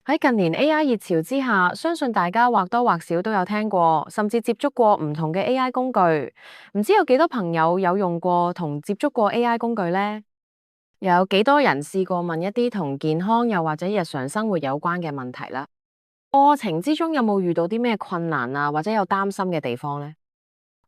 喺近年 AI 熱潮之下，相信大家或多或少都有聽過，甚至接觸過唔同嘅 AI 工具。唔知有幾多朋友有用過同接觸過 AI 工具呢？又有幾多人試過問一啲同健康又或者日常生活有關嘅問題啦？過程之中有冇遇到啲咩困難啊，或者有擔心嘅地方呢？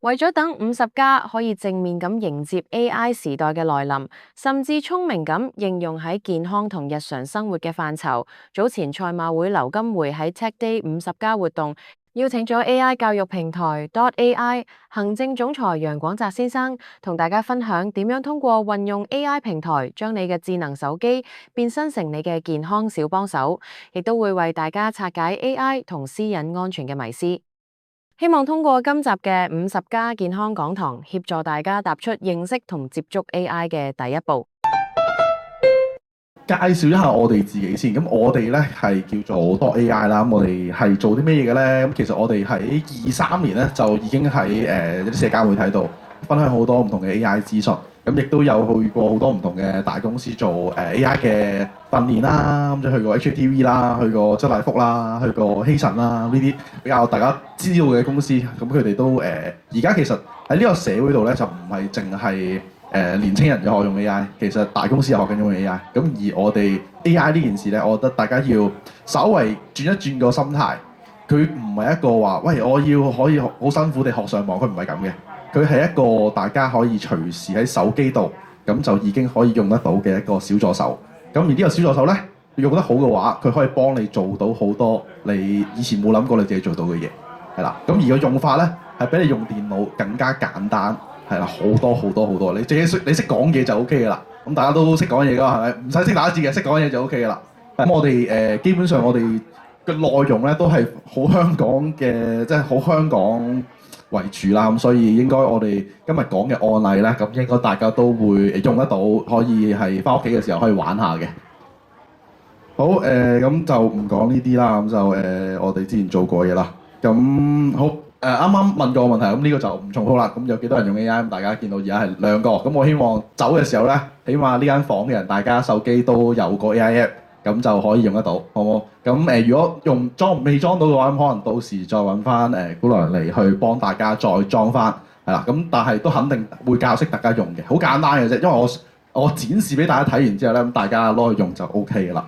為咗等50+可以正面咁迎接 AI 時代嘅來臨，甚至聰明咁應用喺健康同日常生活嘅範疇，早前賽馬會劉金會喺 Tech Day 50+活動，邀請咗 AI 教育平台 .ai 行政總裁楊廣澤先生，同大家分享點樣通過運用 AI 平台，將你嘅智能手機變身成你嘅健康小幫手，亦都會為大家拆解 AI 同私隱安全嘅迷思。希望通過今集嘅50+健康講堂，協助大家踏出認識同接觸 AI 嘅第一步。介紹一下我哋自己先。咁我哋咧係叫做 .ai 啦。咁我哋係做啲咩嘢嘅咧？咁其實我哋喺23年咧就已經喺一啲社交媒體度分享好多唔同嘅 AI 資訊。咁亦都有去過好多唔同嘅大公司做AI 嘅訓練啦。咁就去過 HKTV 啦，去過周大福啦，去過希慎啦，呢啲比較大家知道嘅公司。咁佢哋都而家其實喺呢個社會度咧，就唔係淨係年青人又學用 AI，其實大公司又學緊用 AI。咁而我哋 AI 呢件事咧，我覺得大家要稍微轉一轉個心態。佢唔係一個話，喂，我要可以好辛苦地學上網，佢唔係咁嘅。佢係一個大家可以隨時喺手機度，咁就已經可以用得到嘅一個小助手。咁而呢個小助手咧，用得好嘅話，佢可以幫你做到好多你以前冇諗過你自己做到嘅嘢，係啦。咁而個用法咧，係比你用電腦更加簡單，係啦，好多好多好多。你識講嘢就 OK 嘅啦。咁大家都識講嘢㗎，係咪？唔使識打字嘅，識講嘢就 OK 嘅啦。咁我哋基本上我哋嘅內容咧都係好香港嘅，即係好香港為主啦。咁所以應該我哋今日講嘅案例咧，咁應該大家都會用得到，可以係翻屋企嘅時候可以玩下嘅。好，咁就唔講呢啲啦。咁就我哋之前做過嘢啦。咁好，啱啱問過問題，咁呢個就唔重複啦。咁有幾多人用 AI？咁大家見到而家係2個。咁我希望走嘅時候咧，起碼呢間房嘅人大家手機都有個 AI app。咁就可以用得到，好唔好？咁如果未裝到嘅話，咁可能到時再揾翻姑娘嚟去幫大家再裝翻，係啦。咁但係都肯定會教識大家用嘅，好簡單嘅啫。因為我展示俾大家睇完之後咧，咁大家攞去用就 OK 嘅啦。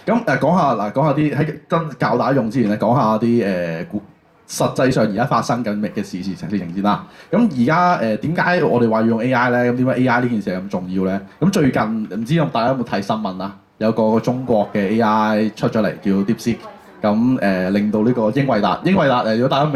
咁講下啲喺真教大家用之前咧，講下啲實際上而家發生緊嘅事情先啦。咁而家點解我哋話要用 AI 咧？咁點解 AI 呢件事係咁重要咧？咁最近唔知大家有冇睇新聞啊？有個中國嘅 AI 出咗嚟叫 DeepSeek，咁令到呢個英偉達如果大家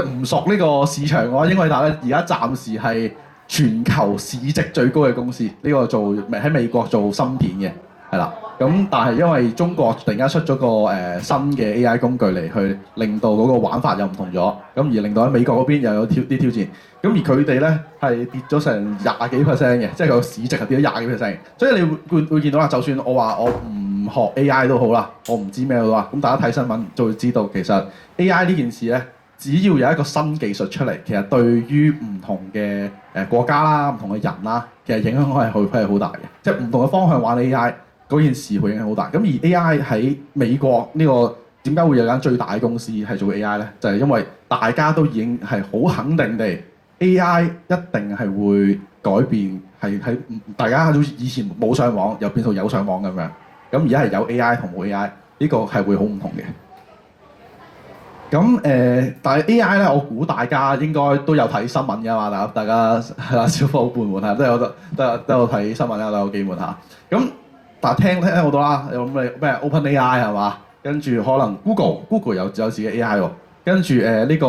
唔熟呢個市場嘅話，英偉達咧而家暫時係全球市值最高嘅公司，呢個喺美國做芯片嘅，係啦。咁但係因為中國突然間出咗個新嘅 AI 工具嚟，去令到嗰個玩法又唔同咗，咁而令到喺美國嗰邊又有啲挑戰。咁而佢哋咧係跌咗成20幾%嘅，即係個市值係跌咗20幾%。所以你會見到啦，就算我話我唔學 AI 都好啦，我唔知咩都好，咁大家睇新聞就會知道，其實 AI 呢件事咧，只要有一個新技術出嚟，其實對於唔同嘅國家啦、唔同嘅人啦，其實影響係好大嘅。即係唔同嘅方向玩 AI 嗰件事會影響好大。咁而 AI 喺美國呢個點解會有間最大嘅公司係做 AI 咧？就係因為大家都已經係好肯定地。AI 一定係會改變，係喺大家好似以前冇上網，又變到有上網咁樣。咁而家係有 AI 同冇 AI，呢個係會好唔同嘅。咁但係 AI 咧，我估大家應該都有睇新聞㗎嘛，大家係啦，小夥伴們嚇都有睇新聞啦，都有幾門嚇。咁但係聽好多啦，有咩 OpenAI 係嘛？跟住可能 Google 有自己 AI 喎。跟住呢個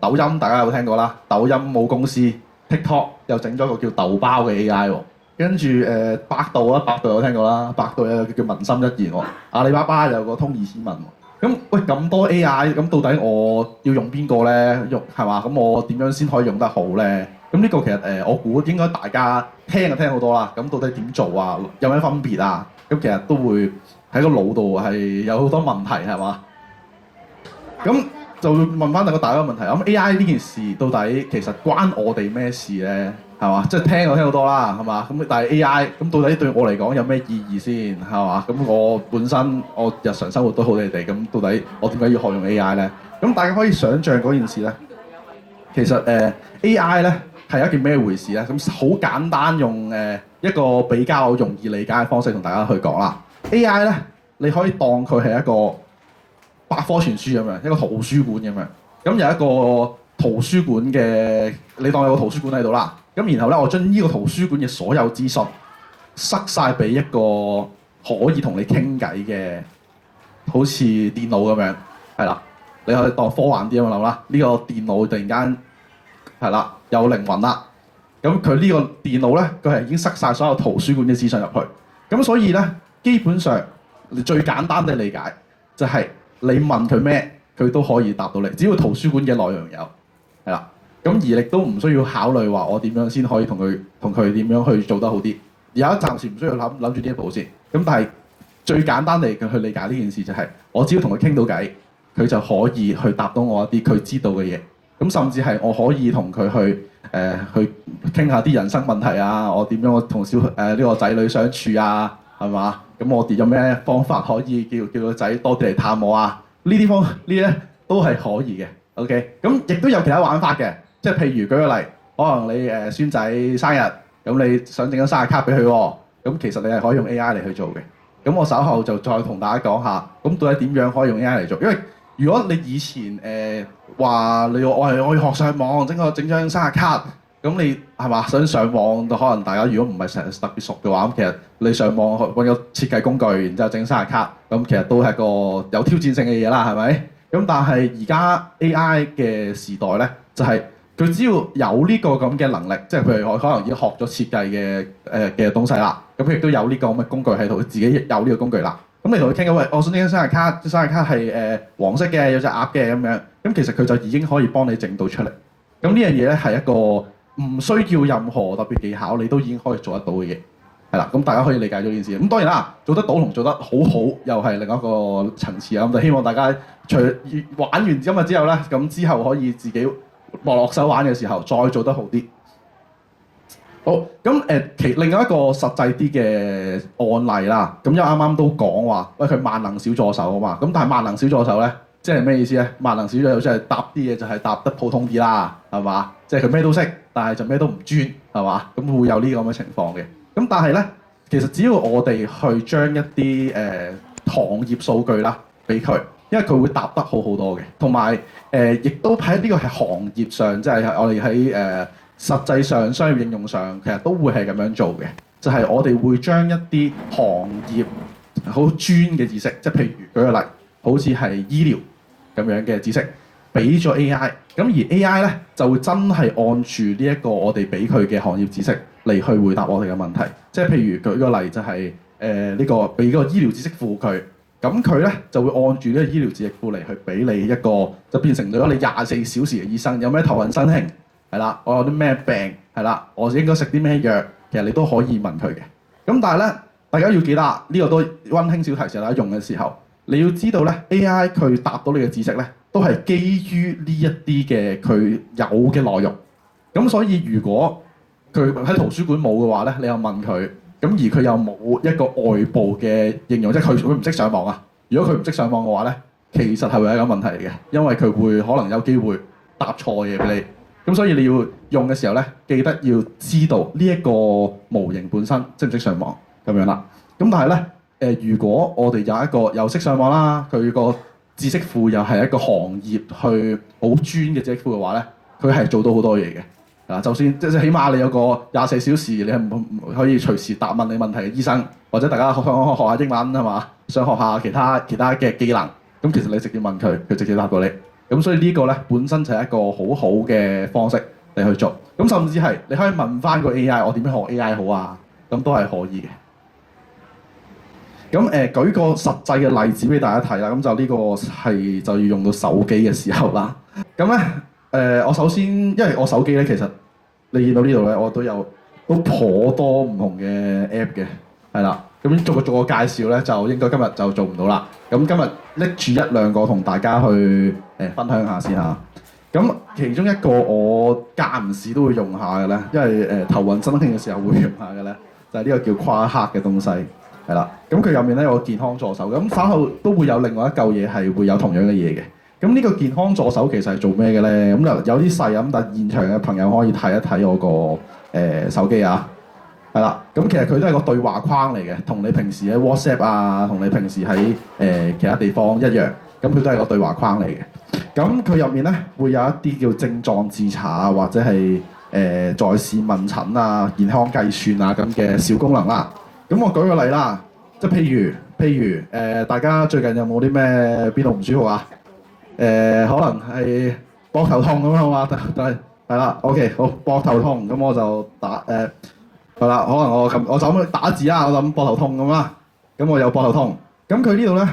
抖音大家有聽過啦，抖音母公司 TikTok 又整咗個叫豆包嘅 AI 喎。跟住百度有聽過啦，百度有個叫文心一言喎。阿里巴巴有個通義千問喎。咁喂，咁多 AI，咁到底我要用邊個咧？係嘛？咁我點樣先可以用得好咧？咁呢個其實我估應該大家聽就聽好多啦。咁到底點做啊？有咩分別啊？咁其實都會喺個腦度係有好多問題係嘛？咁就會問翻大家個問題，咁 AI 呢件事到底其實關我哋咩事咧？係嘛？即係聽我聽好多啦，係嘛？咁但係 AI 咁到底對我嚟講有咩意義先？係嘛？咁我本身我日常生活都好地地，咁到底我點解要學用 AI 咧？咁大家可以想像嗰件事咧，其實AI 咧係一件咩回事咧？咁好簡單用一個比較容易理解嘅方式同大家去講啦。AI 咧你可以當佢係一個百科全書咁樣，一個圖書館咁樣。咁有一個圖書館嘅，你當有個圖書館喺度啦。咁然後咧，我將呢個圖書館嘅所有資訊塞晒俾一個可以同你傾偈嘅，好似電腦咁樣，係啦。你可以當科幻啲咁諗啦。呢個電腦突然間係啦有靈魂啦。咁佢呢個電腦咧，佢係已經塞晒所有圖書館嘅資訊入去。咁所以咧，基本上你最簡單嘅理解就係你問佢咩，佢都可以答到你，只要圖書館嘅內容有，係啦。咁而亦都唔需要考慮話我點樣先可以同佢點樣去做得好啲。而家暫時唔需要諗住呢一步先。咁但係最簡單地去理解呢件事就係，我只要同佢傾到偈，佢就可以去答到我一啲佢知道嘅嘢。咁甚至係我可以同佢去傾下啲人生問題啊，我點樣同呢個仔女相處啊，係嘛？咁我哋有咩方法可以叫個仔多啲嚟探我啊？呢啲咧都係可以嘅。OK， 咁亦都有其他玩法嘅，即係譬如舉個例，可能你孫仔生日，咁你想整張生日卡俾佢喎，咁其實你係可以用 AI 嚟去做嘅。咁我稍後就再同大家講下，咁到底點樣可以用 AI 嚟做？因為如果你以前話我係學上網整張生日卡，咁你係嘛想上網，可能大家如果唔係成日特別熟嘅話，咁其實你上網揾個設計工具，然之後整生日卡，咁其實都係個有挑戰性嘅嘢啦，係咪？咁但係而家 AI 嘅時代咧，就係佢只要有呢個咁嘅能力，即係譬如我可能已經學咗設計嘅東西啦，咁佢亦都有呢個咁嘅工具喺度，自己有呢個工具啦。咁你同佢傾緊，喂，我想整張生日卡，生日卡係黃色嘅，有隻鴨嘅咁樣，咁其實佢就已經可以幫你整到出嚟。咁呢樣嘢咧係一個唔需要任何特別技巧，你都已經可以做得到嘅嘢，係啦。咁大家可以理解咗呢件事。咁當然啦，做得到同做得好好又係另一個層次啊。咁就希望大家除玩完今日之後咧，咁之後可以自己落手玩嘅時候再做得好啲。好，咁另外一個實際啲嘅案例啦，咁因為啱啱都講話，喂，佢萬能小助手啊嘛，咁但係萬能小助手咧，即係咩意思咧？萬能小助手即係答啲嘢就係答得普通啲啦，係嘛？即係佢咩都識，但係就咩都唔專，係嘛？咁會有呢個咁嘅情況嘅。咁但係咧，其實只要我哋去將一啲行業數據啦俾佢，因為佢會答得好好多嘅，同埋亦都喺呢個係行業上，即係我哋喺實際上商業應用上，其實都會係咁樣做嘅，就係我哋會將一啲行業好專嘅知識，即係譬如舉個例，好似係醫療咁樣嘅知識，俾咗 AI，咁而 AI 咧就會真係按住呢一個我哋俾佢嘅行業知識嚟去回答我哋嘅問題。即係譬如舉個例就係呢個俾個醫療知識庫佢，咁佢咧就會按住呢個醫療知識庫嚟去俾你一個，就變成咗你24小時嘅醫生，有咩頭暈身㷫？係啦，我有啲咩病係啦，我應該食啲咩藥，其實你都可以問佢嘅。咁但係咧，大家要記得呢個都溫馨小提示，大家用嘅時候，你要知道咧 AI 佢答到你嘅知識咧，都係基於呢一啲嘅佢有嘅內容。咁所以如果佢喺圖書館冇嘅話咧，你又問佢，咁而佢又冇一個外部嘅應用，即係佢唔識上網啊。如果佢唔識上網嘅話咧，其實係會有一個問題嚟嘅，因為佢會可能有機會答錯嘢俾你。咁所以你要用嘅時候咧，記得要知道呢一個模型本身識唔識上網咁樣啦。咁但係咧，如果我哋有一個又識上網啦，佢個知識庫又係一個行業去好專嘅知識庫嘅話咧，佢係做到好多嘢嘅。嗱，就算即係起碼你有個24小時，你係唔可以隨時答問你問題嘅醫生，或者大家學下英文係嘛，想學下其他嘅技能，咁其實你直接問佢，佢直接答到你。咁所以呢個咧本身就係一個好好嘅方式嚟去做。咁甚至係你可以問翻個 AI，我點樣學 AI 好啊？咁都係可以嘅。咁舉個實際嘅例子俾大家睇啦。咁就呢個係就要用到手機嘅時候啦。咁咧我首先因為我手機咧其實你見到呢度咧，我都頗多唔同嘅 app 嘅，係啦。咁逐個介紹咧，就應該今日就做唔到啦。咁今日拎住一兩個同大家去分享下先嚇。咁其中一個我間唔時都會用下嘅咧，因為頭暈身㷫嘅時候會用下嘅咧，就係呢個叫夸克嘅東西，係啦。咁佢入面咧有個健康助手，咁稍後都會有另外一嚿嘢係會有同樣嘅嘢嘅。咁呢個健康助手其實係做咩嘅咧？咁有啲細咁，但係現場嘅朋友可以睇一睇我個手機啊。係啦，咁其實佢都係個對話框嚟嘅，同你平時喺 WhatsApp 啊，同你平時喺其他地方一樣，咁佢都係個對話框嚟嘅。咁佢入面咧會有一啲叫症狀自查啊，或者係在線問診啊、健康計算啊咁嘅小功能啦。咁我舉個例啦，即係譬如大家最近有冇啲咩邊度唔舒服啊？可能係膊頭痛咁樣嘛，係啦，OK， 好，膊頭痛，咁我就打係啦，可能我就咁打字啦，我諗膊頭痛咁啦，咁我有膊頭痛，咁佢呢度咧，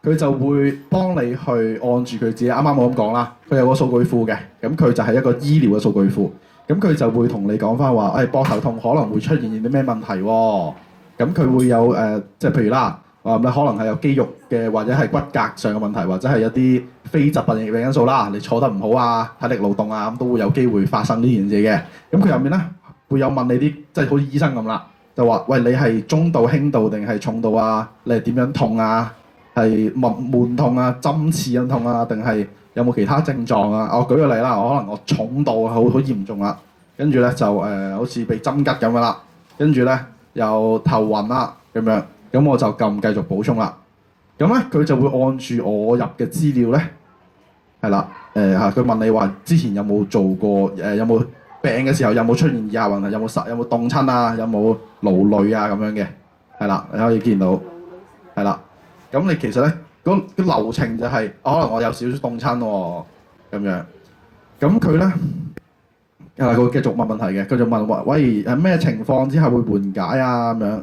佢就會幫你去按住佢自己啱啱我咁講啦，佢有個數據庫嘅，咁佢就係一個醫療嘅數據庫，咁佢就會同你講翻話，膊頭痛可能會出現啲咩問題喎，咁佢會有即係譬如啦，你可能係有肌肉嘅或者係骨骼上嘅問題，或者係一啲非疾病嘅因素啦，你坐得唔好啊，體力勞動啊，咁都會有機會發生呢件事嘅，咁佢入面咧，會有問你啲即係好似醫生咁啦，就話喂，你係中度、輕度定係重度啊？你係點樣痛啊？係悶痛啊、針刺咁痛啊？定係有冇其他症狀啊？我舉個例啦，可能我重度好嚴重啦，跟住咧就好似被針吉咁樣啦，跟住咧又頭暈啦咁樣，咁我就撳繼續補充啦。咁咧佢就會按住我入嘅資料咧，係啦，佢問你話之前有冇做過有冇病嘅時候有冇出現以下問題？有冇凍親啊？有冇勞累啊？咁樣嘅，係啦，你可以見到，係啦。咁你其實咧，個流程就係、可能我有少少凍親喎，咁樣。咁佢咧，佢會繼續問問題嘅，佢就問話：喂，咩情況之下會緩解啊？咁樣。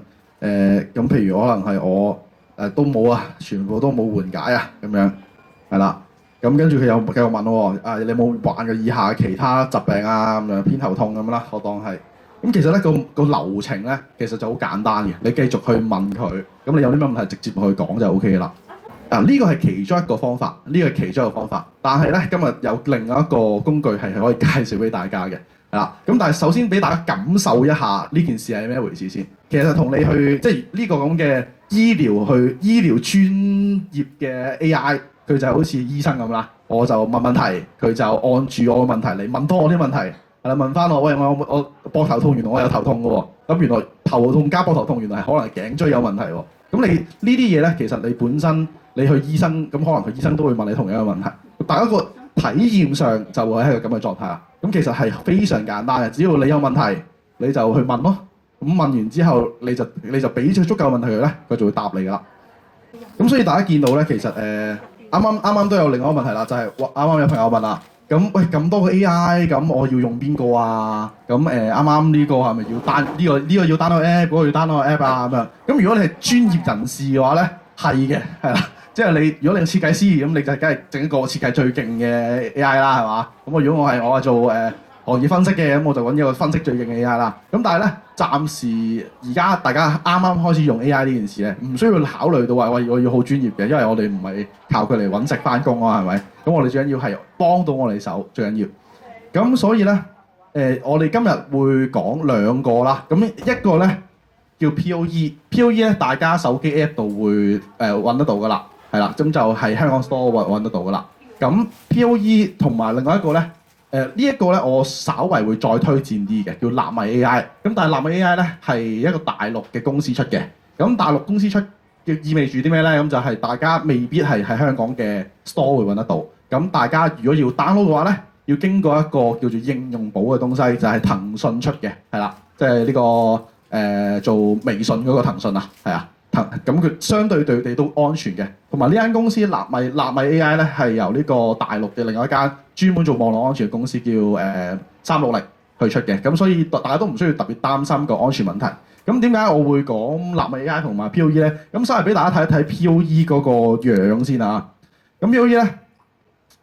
咁譬如可能係我都冇啊，全部都冇緩解啊，咁樣，係啦。咁跟住佢又繼續問喎，你有冇患過以下其他疾病啊？咁樣偏頭痛咁啦，我當係。咁其實咧個流程咧，其實就好簡單嘅。你繼續去問佢，咁你有啲咩問題直接去講就 O K 啦。呢個係其中一個方法，呢個係其中一個方法。但係咧，今日有另外一個工具係可以介紹俾大家嘅，係啦。咁但係首先俾大家感受一下呢件事係咩回事先。其實同你去即係呢個咁嘅醫療專業嘅 AI。佢就好似醫生咁啦，我就問問題，佢就按住我嘅問題嚟問多我啲問題，係啦，問翻我，喂，我膊頭痛，原來我有頭痛嘅喎，咁原來頭痛加膊頭痛，原來係可能係頸椎有問題喎，咁你呢啲嘢咧，其實你本身你去醫生，咁可能佢醫生都會問你同樣嘅問題，大家個體驗上就會係一個咁嘅狀態啦。咁其實係非常簡單嘅，只要你有問題，你就去問咯，咁問完之後你就俾咗足夠問題佢咧，佢就會答你噶啦。咁所以大家見到咧，其實啱啱都有另外一個問題啦，就係啱啱有朋友問啦，咁喂咁多個 AI，咁我要用邊個啊？咁啱啱呢個係咪要單呢個要 download app，嗰個要 download app 啊咁樣？咁如果你係專業人士嘅話咧，係嘅，係啦，即係你如果你係設計師，咁你就梗係整一個設計最勁嘅 AI 啦，係嘛？咁如果我係做行業分析嘅，咁我就揾一個分析最勁嘅 AI 啦。咁但係咧，暫時而家大家啱啱開始用 AI 呢件事咧，唔需要考慮到話我要好專業嘅，因為我哋唔係靠佢嚟揾食翻工啊，係咪？咁我哋最緊要係幫到我哋手，最緊要。咁所以咧，我哋今日會講兩個啦。咁一個咧叫 POE 咧，大家手機 App 度會揾得到噶啦，係啦，咁就係香港 Store 揾得到噶啦。咁 POE 同埋另外一個咧。呢一個咧，我稍為會再推薦啲嘅，叫納米 AI。咁但係納米 AI 咧係一個大陸嘅公司出嘅。咁大陸公司出嘅意味住啲咩咧？咁就係大家未必係喺香港嘅 store 會揾得到。咁大家如果要 download 嘅話咧，要經過一個叫做應用寶嘅東西，就係騰訊出嘅，係啦，即係呢個做微信嗰個騰訊啊，係啊。咁佢相對地都安全嘅，同埋呢間公司納米 AI 咧係由呢個大陸嘅另外一間專門做網絡安全嘅公司叫360去出嘅，咁所以大家都唔需要特別擔心個安全問題。咁點解我會講納米 AI 同埋 POE 咧？咁稍微俾大家睇一睇 POE 嗰個樣先啊。咁 POE 咧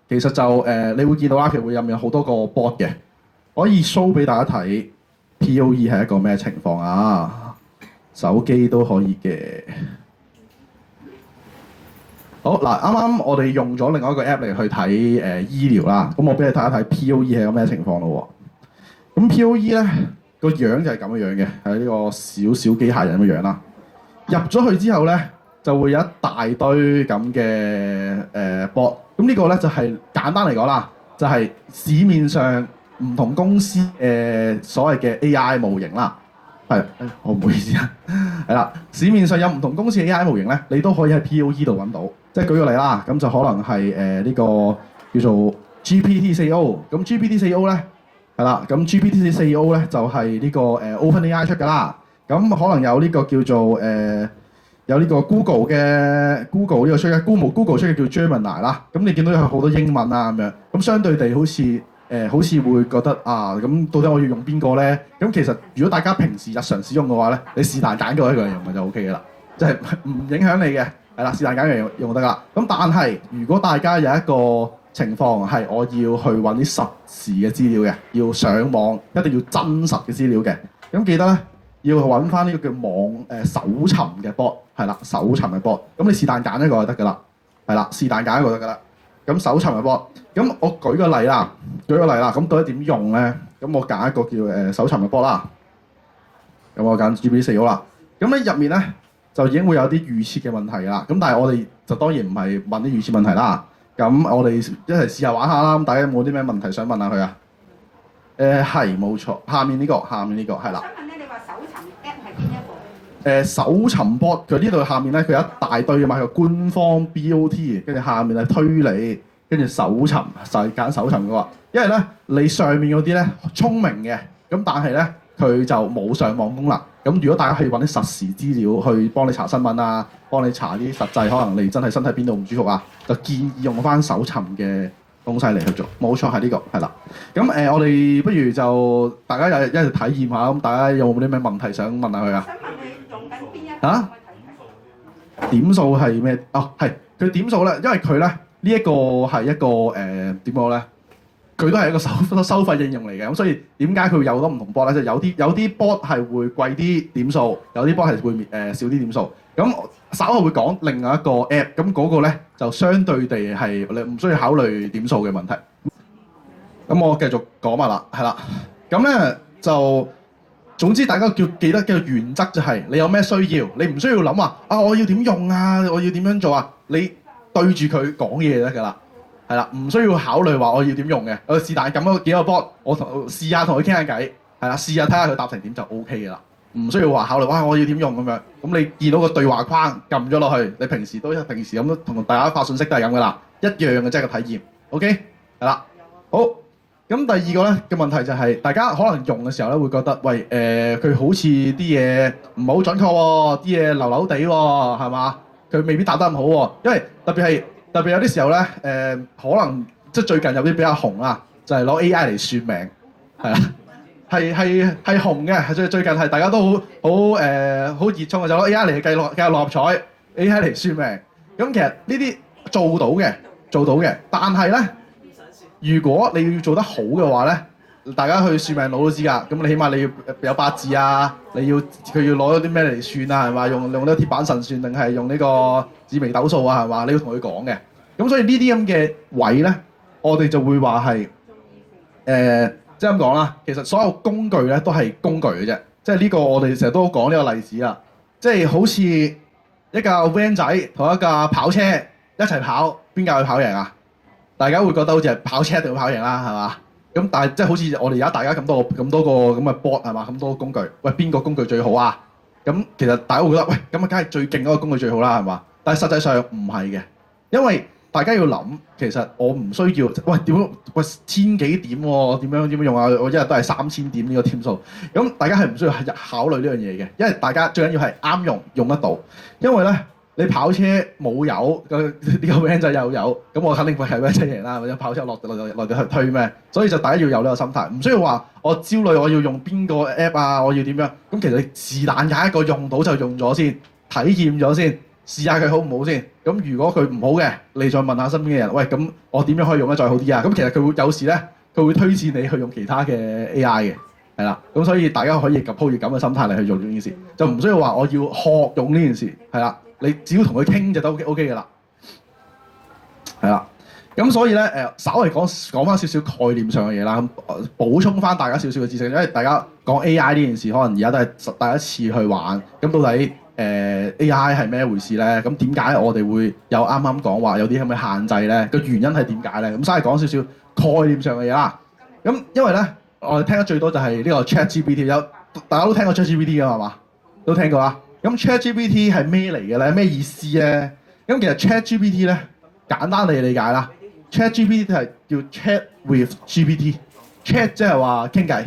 其實就你會見到啦，其實會入面有好多個 bot 嘅，可以 show 俾大家睇 POE 係一個咩情況啊？手機都可以嘅。好嗱，啱啱我哋用咗另外一個 app 嚟去睇醫療啦，咁我俾你睇一睇 POE 係個咩情況咯喎。咁 POE 咧個樣就係咁樣嘅，係呢個小小機械人咁樣啦。入咗去之後咧，就會有一大堆咁嘅bot。咁呢個咧就係簡單嚟講啦，就係市面上唔同公司所謂嘅 AI 模型啦。係，我唔好意思啊，係啦，市面上有唔同公司嘅 AI 模型咧，你都可以喺 POE 度揾到。即係舉個例啦，咁就可能係呢個叫做 GPT-4o。咁 GPT-4o 咧係啦，咁 GPT-4o 咧就係呢個OpenAI 出㗎啦。咁可能有呢個叫做有呢個 Google 呢個出嘅 Google 出嘅叫 Gemini 啦。咁你見到有好多英文啊咁樣，咁相對地好似會覺得啊，咁到底我要用邊個咧？咁其實如果大家平時日常使用嘅話咧，你是但揀過一個人用就 O K 嘅啦，即係唔影響你嘅，係啦，是但揀一樣用得㗎啦。咁但係如果大家有一個情況係我要去揾啲實時嘅資料嘅，要上網一定要真實嘅資料嘅，咁記得咧要揾翻呢個叫搜尋嘅 bot， 係啦，搜尋嘅 bot。咁你是但揀一個就得㗎啦，係啦，是但揀一個就得㗎啦。咁搜尋嘅 bot， 咁我舉個例啦，咁到底點用咧？咁我揀一個叫搜尋嘅 bot 啦，咁我揀 GPT-4o 啦。咁喺入面咧就已經會有啲預設嘅問題啦。咁但係我哋就當然唔係問啲預設問題啦。咁我哋一齊試下玩下啦。咁大家有冇啲咩問題想問下佢啊？係冇錯，下面呢個係啦。我想問咧，你話搜尋 app 係邊一個？搜尋 bot 佢呢度下面咧，佢有一大堆嘅嘛，佢官方 BOT， 跟住下面係推理，跟住搜尋就係揀搜尋嘅喎。因為咧你上面嗰啲咧聰明嘅，咁但係咧佢就冇上網功能。咁如果大家可以揾啲實時資料去幫你查新聞啊，幫你查啲實際可能你真係身體邊度唔舒服啊，就建議用翻搜尋嘅東西嚟去做。冇錯係呢個係啦。咁我哋不如就大家一齊體驗下，咁大家有冇啲咩問題想問下佢啊？想問你用緊邊一個？啊？點數係咩？哦，係佢點數咧，因為佢咧呢一個係一個點講咧？佢都係一個收費應用嚟嘅，咁所以點解佢會有好多唔同 bot 咧？即係有啲 bot 係會貴啲點數，有啲 bot 係會少啲點數。咁稍後會講另外一個 app，咁嗰個咧就相對地係你唔需要考慮點數嘅問題。咁我繼續講埋啦，係啦。咁咧就總之大家記得嘅原則就係你有咩需要，你唔需要諗話啊我要點用啊，我要點樣做啊，你對住佢講嘢就得㗎啦。係啦，唔需要考慮話我要點用嘅，我是但撳咗幾個 bot，我試下同佢傾下偈，係啦，試下睇下佢答成點就 O K 嘅啦，唔需要話考慮哇我要點用咁樣。咁你見到個對話框撳咗落去，你平時咁同大家發信息都係咁噶啦，一樣嘅即係個體驗 ，O K 係啦，好。咁第二個咧嘅問題就係大家可能用嘅時候咧會覺得喂佢好似啲嘢唔係好準確喎，啲嘢流流地喎，係嘛？佢未必答得咁好喎，因為特別有啲時候咧，可能即係最近有啲比較紅啦，就係攞 AI 嚟算命，係啦，係紅嘅，最近係大家都好熱衷嘅，就攞 AI 嚟計六合彩，AI 嚟算命。咁其實呢啲做到嘅，但係咧，如果你要做得好嘅話咧，大家去算命佬都知㗎。咁你起碼你要有八字啊，佢要攞啲咩嚟算啊，係嘛？用呢個鐵板神算定係用呢個紫微斗數啊，係嘛？你要同佢講嘅。咁所以呢啲咁嘅位咧，我哋就會話係即係咁講啦。其實所有工具咧都係工具嘅啫。即係呢個我哋成日都講呢個例子啦。即係好似一架 van 仔同一架跑車一齊跑，邊架會跑贏啊？大家會覺得好似係跑車一定會跑贏啦，係嘛？咁但係即係好似我哋而家大家咁多個咁嘅 bot 係嘛？咁多個工具，喂邊個工具最好啊？咁其實大家會覺得喂咁啊，梗係最勁嗰個工具最好啦，係嘛？但係實際上唔係嘅，因為大家要諗，其實我唔需要喂千幾點喎，點樣用啊？我一日都係3000點呢個點數，咁大家係唔需要考慮呢樣嘢嘅，因為大家最緊要係啱用得到，因為咧。你跑車冇油，呢個 van 仔又有，咁我肯定會係 van 仔贏啦，或者跑車落地去推咩？所以就大家要有呢個心態，唔需要話我焦慮我要用邊個 app 啊，我要點樣？咁其實你是但揀一個用到就用咗先，體驗咗先，試下佢好唔好先。咁如果佢唔好嘅，你再問下身邊嘅人，喂咁我點樣可以用得再好啲啊？咁其實佢會有時咧，佢會推薦你去用其他嘅 AI 嘅，係啦。咁所以大家可以抱住咁嘅心態嚟去做呢件事，就唔需要話我要學用呢件事，係啦。你只要同佢傾就都 OK 嘅啦，係啦。咁所以咧稍微講翻少少概念上嘅嘢啦，補充翻大家少少嘅知識，因為大家講 AI 呢件事，可能而家都係第一次去玩。咁到底AI 係咩回事咧？咁點解我哋會有啱啱講話有啲咁嘅限制咧？個原因係點解咧？咁稍微講少少概念上嘅嘢啦。咁因為咧，我哋聽得最多就係呢個 ChatGPT，大家都聽過 ChatGPT 㗎係嘛？都聽過啦。咁 ChatGPT 係咩嚟嘅咧？咩意思咧？咁其實 ChatGPT 咧，簡單地理解啦。ChatGPT 係叫 Chat with GPT，Chat 即係話傾偈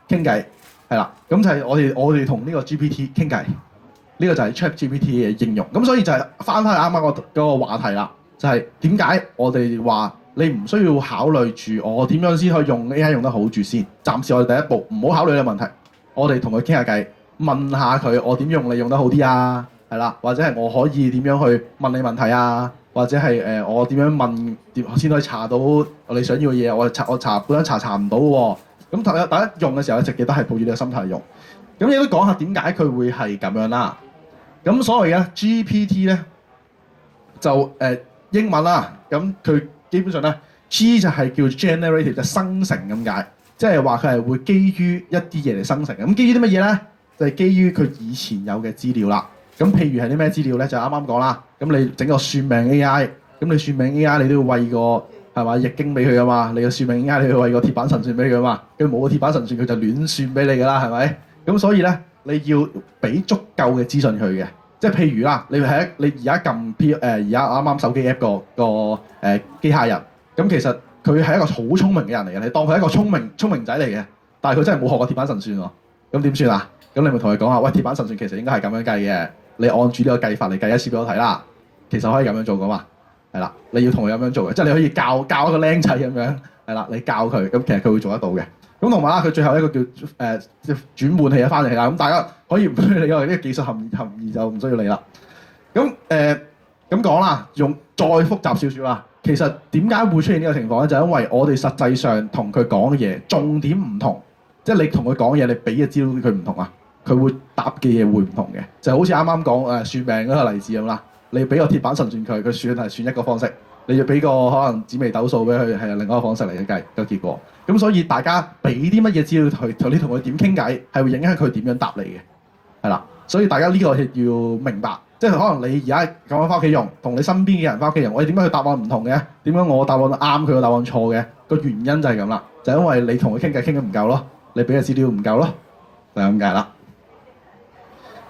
係啦，咁就係我哋同呢個 GPT 傾偈，呢個就係 ChatGPT 嘅應用。咁所以就係翻去啱啱嗰個話題啦，就係點解我哋話你唔需要考慮住我點樣先可以用 AI 用得好住先。暫時我哋第一步唔好考慮呢個問題，我哋同佢傾下偈，問下佢我點用你用得好啲啊，係啦，或者係我可以點樣去問你問題啊。或者係我點樣問先可以查到我哋想要嘅嘢？我本身查唔到喎。咁大家用嘅時候，一直記得係抱住呢個心態用。咁亦都講下點解佢會係咁樣啦。咁所謂嘅 GPT 咧，就英文啦。咁佢基本上咧 G 就係叫 generative， 就生成咁解，即係話佢係會基於一啲嘢嚟生成嘅。咁基於啲乜嘢咧？就係基於佢以前有嘅資料啦。咁譬如係啲咩資料咧？就啱啱講啦。咁你整個算命 AI，咁你算命 AI 你都要餵個係嘛易經俾佢噶嘛？你個算命 AI 你要餵個鐵板神算俾佢噶嘛？佢冇個鐵板神算佢就亂算俾你噶啦，係咪？咁所以咧你要俾足夠嘅資訊佢嘅，即係譬如啦，你而家撳而家啱啱手機 app 個機械人，咁其實佢係一個好聰明嘅人嚟嘅，你當佢係一個聰明仔嚟嘅，但係佢真係冇學過鐵板神算喎，咁點算啊？咁你咪同佢講下，喂，鐵板神算其實應該係咁樣計嘅。你按住呢個計法嚟計一次俾我睇啦，其實可以咁樣做噶嘛，係啦，你要同佢咁樣做嘅，即係你可以教一個僆仔咁樣，係啦，你教佢，咁其實佢會做得到嘅。咁同埋啦，佢最後一個叫轉換器翻嚟啦，咁大家可以唔需要理呢個技術含義就唔需要理啦。咁咁講啦，用再複雜少少啦，其實點解會出現呢個情況咧？就係因為我哋實際上同佢講嘅嘢重點唔同，即係你同佢講嘢，你俾嘅資料佢唔同啊。佢會答嘅嘢會唔同嘅，就好似啱啱講算命嗰個例子咁啦。你俾個鐵板神算佢算係算一個方式，你要俾個可能紫微斗數俾佢係另一個方式嚟嘅計個結果。咁所以大家俾啲乜嘢資料佢，你同佢點傾偈係會影響佢點樣答你嘅，係啦。所以大家呢個係要明白，即係可能你而家咁樣翻屋企用，同你身邊嘅人翻屋企用，我哋點解佢答案唔同嘅？點解我答案啱，佢個答案錯嘅？個原因就係咁啦，就係因為你同佢傾偈傾得唔夠咯，你俾嘅資料唔夠咯，就係咁解啦。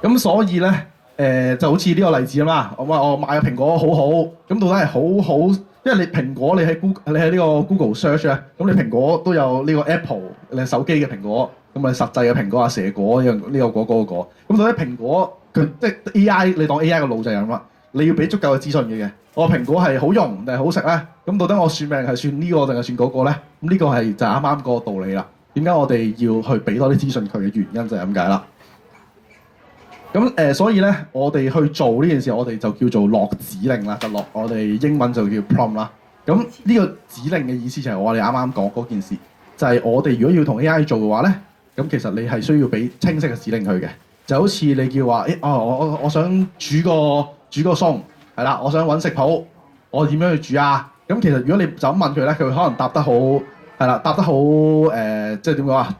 咁所以咧，就好似呢個例子咁啦。我買嘅蘋果好好，咁到底係好好？因為你蘋果你喺呢個 Google Search 咧，咁你蘋果都有呢個 Apple 你手機嘅蘋果，咁咪實際嘅蘋果啊蛇果呢個果嗰個。咁到底蘋果佢即係 AI，你當 AI 個腦就係咁啦。你要俾足夠嘅資訊嘅。我蘋果係好用定係好食咧？咁到底我算命係算呢個定係算嗰個咧？咁呢個係就係啱啱個道理啦。點解我哋要去俾多啲資訊佢嘅原因就係咁解啦。咁所以咧，我哋去做呢件事，我哋就叫做落指令啦，就落我哋英文就叫 prompt 啦。咁呢個指令嘅意思就係我哋啱啱講嗰件事，就係我哋如果要同 AI 做嘅話咧，咁其實你係需要俾清晰嘅指令佢嘅，就好似你叫話，我想煮個餸，係啦，我想揾食譜，我點樣去煮啊？咁其實如果你就咁問佢咧，佢可能答得好係啦，答得好即係點講啊？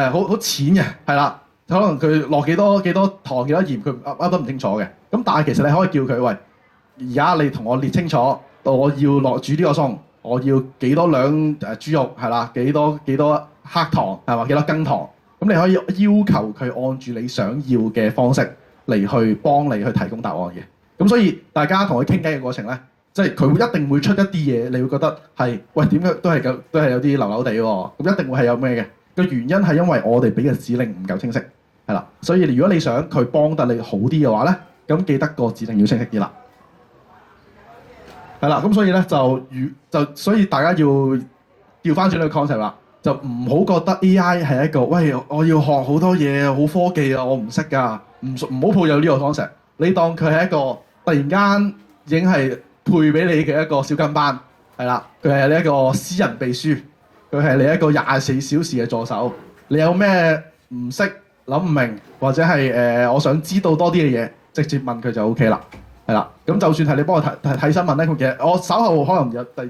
好淺嘅，係啦。可能佢落幾多糖幾多鹽，佢噏得唔清楚嘅。咁但係其實你可以叫佢，喂，而家你同我列清楚，我要落煮呢個餸，我要幾多兩豬肉係啦，幾多黑糖係嘛，幾多羹糖。咁你可以要求佢按住你想要嘅方式嚟去幫你去提供答案嘅。咁所以大家同佢傾偈嘅過程咧，即係佢一定會出一啲嘢，你會覺得係喂點解都係有啲流流地喎。咁一定會係有咩嘅？個原因係因為我哋俾嘅指令唔夠清晰。係啦，所以如果你想佢幫得你好啲嘅話咧，咁記得個指令要清晰啲啦。係啦，咁所以咧所以大家要調翻轉呢個 concept 啦，就唔好覺得 AI 係一個喂我要學好多嘢好科技啊，我唔識㗎，唔好抱有呢個 concept。你當佢係一個突然間已經係配俾你嘅一個小跟班，係啦，佢係呢一個私人秘書，佢係你一個24小時嘅助手。你有咩唔識諗唔明，或者係我想知道多啲嘅嘢，直接問佢就 OK 啦。係啦，咁就算係你幫我睇新聞咧，其實我稍後可能有第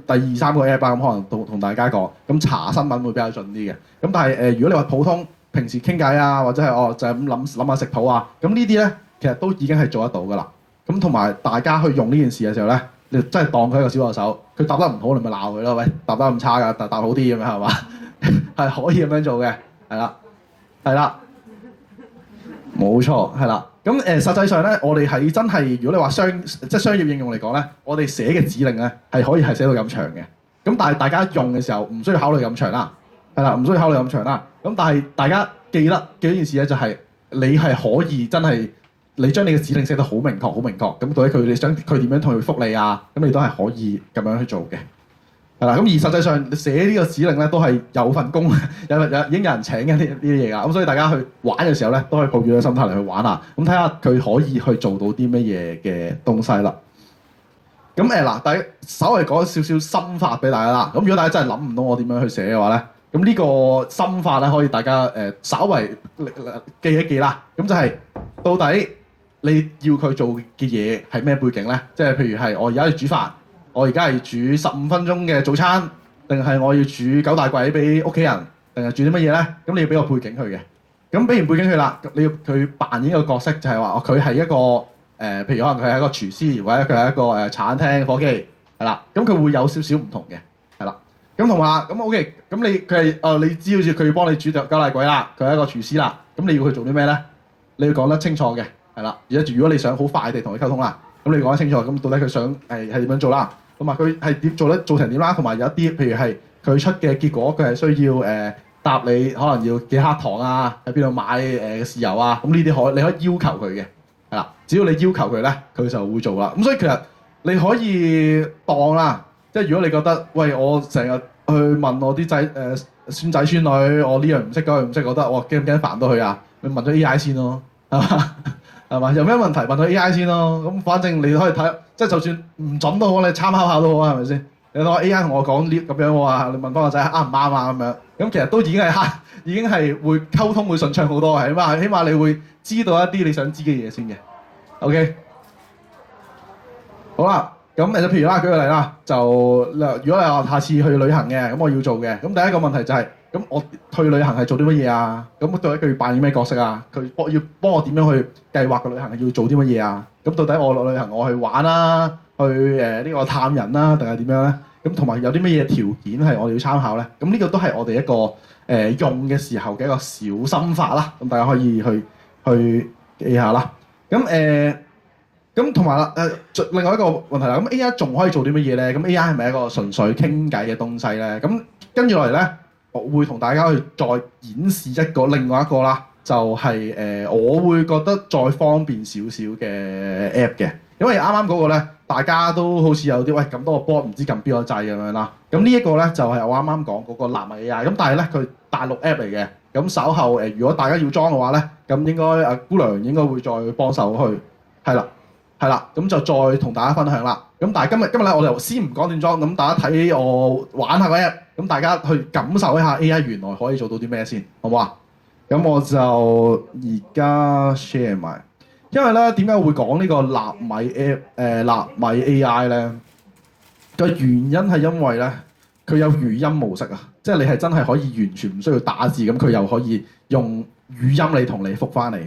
二三個 app 咁可能同大家講，咁查新聞會比較準啲嘅。咁但係如果你話普通平時傾偈啊，或者係就係咁諗下食譜啊，咁呢啲咧其實都已經係做得到噶啦。咁同埋大家去用呢件事嘅時候咧，你真係當佢一個小助手，佢答得唔好你咪鬧佢咯，喂，答得咁差㗎，答好啲咁樣係嘛？係可以咁樣做嘅，係啦，冇錯，係啦。咁實際上咧，我哋係真係如果你話商業應用嚟講咧，我哋寫嘅指令咧係可以係寫到咁長嘅。咁但係大家用嘅時候唔需要考慮咁長啦，係啦，唔需要考慮咁長啦。咁但係大家記得嘅一件事咧就係你係可以真係你將你嘅指令寫得好明確，好明確。咁到底你想佢點樣同佢覆你啊？咁你都係可以咁樣去做嘅。係啦，咁而實際上寫呢個指令咧都係有份工，已經有人請緊呢啲嘢㗎。咁所以大家去玩嘅時候咧，都可以抱住個心態嚟去玩下，咁睇下佢可以去做到啲乜嘢嘅東西啦。咁嗱，大家稍微講少少心法俾大家啦。咁如果大家真係諗唔到我點樣去寫嘅話咧，咁呢個心法咧可以大家稍微記一記啦。咁就係到底你要佢做嘅嘢係咩背景咧？即係譬如係我而家要煮飯。我而家係煮15分鐘嘅早餐，定係我要煮9大簋俾屋企人，定係煮啲乜嘢咧？咁你要俾個背景佢嘅。咁俾完背景佢啦，你要佢扮演一個角色，就係話佢係一個譬如可能佢係一個廚師，或者佢係一個茶餐廳伙計，係啦。咁佢會有少少唔同嘅，係啦。咁同埋咁 OK，咁佢係你知好似佢要幫你煮9大簋啦，佢係一個廚師啦。咁你要佢做啲咩咧？你要講得清楚嘅，係啦。而家如果你想好快地同佢溝通啦，咁你講得清楚，咁到底佢想係點樣做啦？同埋佢係點做成點啦？同埋有一啲譬如係佢出嘅結果，佢係需要答你可能要幾克糖啊，喺邊度買豉油啊？咁呢啲你可以要求佢嘅，係啦。只要你要求佢咧，佢就會做啦。咁所以其實你可以當啦，即係如果你覺得喂我成日去問我啲孫仔孫女，我呢樣唔識嗰樣唔識，覺得我驚唔驚煩到佢啊？你問咗 AI 先咯，係嘛？係嘛？有咩問題問咗 AI 先咯。咁反正你可以睇。即係就算唔準都好，你參考下都好啊，係咪先？你攞 AI 同我講呢咁樣喎，你問翻個仔啱唔啱啊咁樣，咁其實都已經係會溝通會順暢好多，係嘛？起碼你會知道一啲你想知嘅嘢先嘅。OK， 好啦，咁就譬如啦，舉個例啦，就如果你話下次去旅行嘅，咁我要做嘅，咁第一個問題就係，咁我去旅行係做啲乜嘢啊？咁到底佢要扮演咩角色啊？佢要幫我點樣去計劃個旅行係要做啲乜嘢啊？咁到底我落旅行我去玩啦，去呢個探人啦，定係點樣咧？咁同埋有啲乜嘢條件係我哋要參考咧？咁呢個都係我哋一個用嘅時候嘅一個小心法啦。咁大家可以去記下啦。咁同埋啦另外一個問題啦。咁 AI 仲可以做啲乜嘢咧？咁 AI 係咪一個純粹傾偈嘅東西咧？咁跟住落嚟咧，我會同大家去再演示另外一個啦。就係我會覺得再方便少少嘅 app 嘅，因為啱啱嗰個咧，大家都好似有啲喂咁多個 bot 唔知撳邊個掣咁樣啦。咁呢一個咧就係我啱啱講嗰個納米 AI，咁但係咧佢大陸 app 嚟嘅，咁稍後如果大家要裝嘅話咧，咁應該姑娘應該會再幫手去，係啦，咁就再同大家分享啦。咁但係今日咧，我哋先唔講點裝，咁大家睇我玩下個 app，咁大家去感受一下 AI 原來可以做到啲咩先，好唔好啊？咁我就而家 share 埋，因為咧點解會講呢個納米 AI 咧？個原因係因為咧佢有語音模式啊，即係你係真係可以完全唔需要打字，咁佢又可以用語音嚟同你覆返嚟。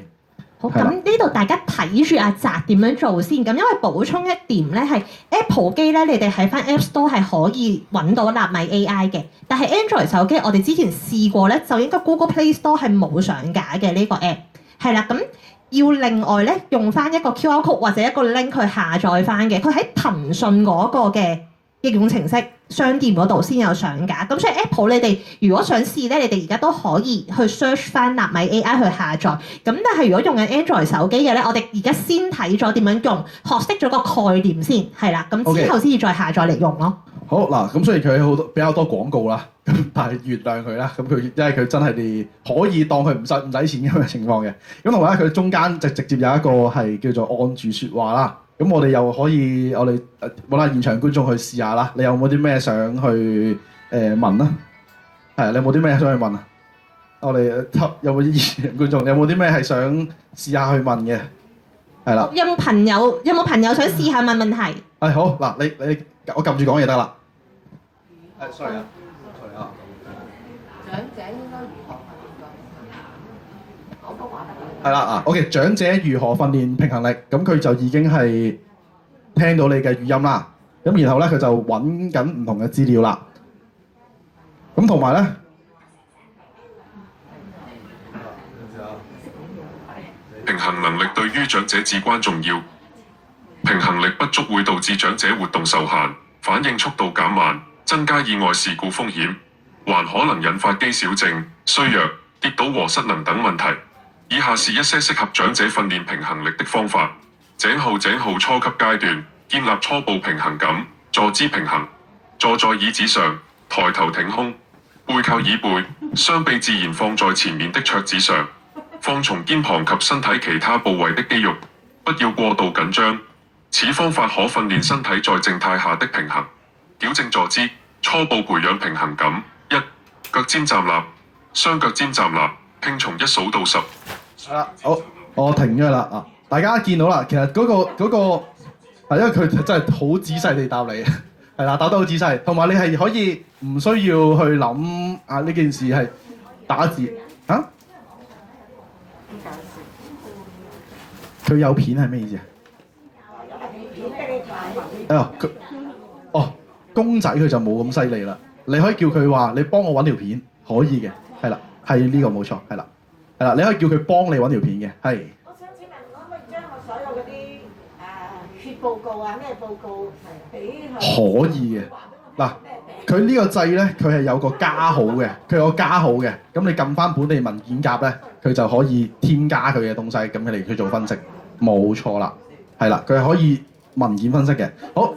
好，咁呢度大家睇住阿澤點樣做先。咁因為補充一點咧，係 Apple 機咧，你哋喺翻 App Store 係可以揾到納米 AI 嘅。但係 Android 手機，我哋之前試過咧，就應該 Google Play Store 係冇上架嘅呢個 app。係啦，咁要另外咧用翻一個 QR code 或者一個 link 去下載翻嘅。佢喺騰訊嗰個嘅應用程式商店嗰度先有上架，咁所以 Apple 你哋如果想試咧，你哋而家都可以去 search 翻納米 AI 去下載。咁但係如果用緊 Android 手機嘅咧，我哋而家先睇咗點樣用，學識咗個概念先，係啦，咁之後先至再下載嚟用咯。好嗱，咁雖然佢好多比較多廣告啦，咁但係原諒佢啦。咁佢因為佢真係你可以當佢唔使錢咁嘅情況嘅。咁同埋咧，佢中間就直接有一個係叫做按住説話啦。咁我哋又可以，我哋揾下現場觀眾去試下啦。你有冇啲咩想去問啦。係，你有冇啲咩想去問啊？我哋有冇啲觀眾有冇啲咩係想試下去問嘅？係啦。有冇朋友想試下問問題？好嗱，你我撳住講嘢得啦。sorry 啊。長者應該如何訓練？廣東話得。係啦OK， 長者如何訓練平衡力？咁佢就已經係聽到你嘅語音啦。咁然後咧，佢就揾緊唔同嘅資料啦。咁同埋咧，平衡能力對於長者至關重要。平衡力不足會導致長者活動受限、反應速度減慢，增加意外事故風險，還可能引發肌少症、衰弱、跌倒和失能等問題。以下是一些適合長者訓練平衡力的方法。井號初級階段，建立初步平衡感。坐姿平衡，坐在椅子上，抬頭挺胸，背靠椅背，雙臂自然放在前面的桌子上，放從肩膀及身體其他部位的肌肉，不要過度緊張。此方法可訓練身體在靜態下的平衡。矯正坐姿，初步培養平衡感。一、腳尖站立，雙腳尖站立，拼從1數到10。係啦，好，我停咗啦大家見到啦，其實嗰個係因為佢真係好仔細地答你，係啦，答得好仔細，同埋你係可以唔需要去諗呢件事係打字佢有片係咩意思啊？公仔佢就冇咁犀利啦。你可以叫佢話你幫我揾條片，可以嘅，係啦，係呢個冇錯，係啦，你可以叫佢幫你揾條片嘅，係。我想請問，可唔可以將我所有嗰啲血報告啊、咩報告俾佢？可以嘅。嗱，佢呢個掣咧，佢係有個加號嘅，佢有個加號嘅。咁你撳翻本地文件夾咧，佢就可以添加佢嘅東西，咁佢嚟去做分析。冇錯啦，係啦，佢係可以文件分析嘅。好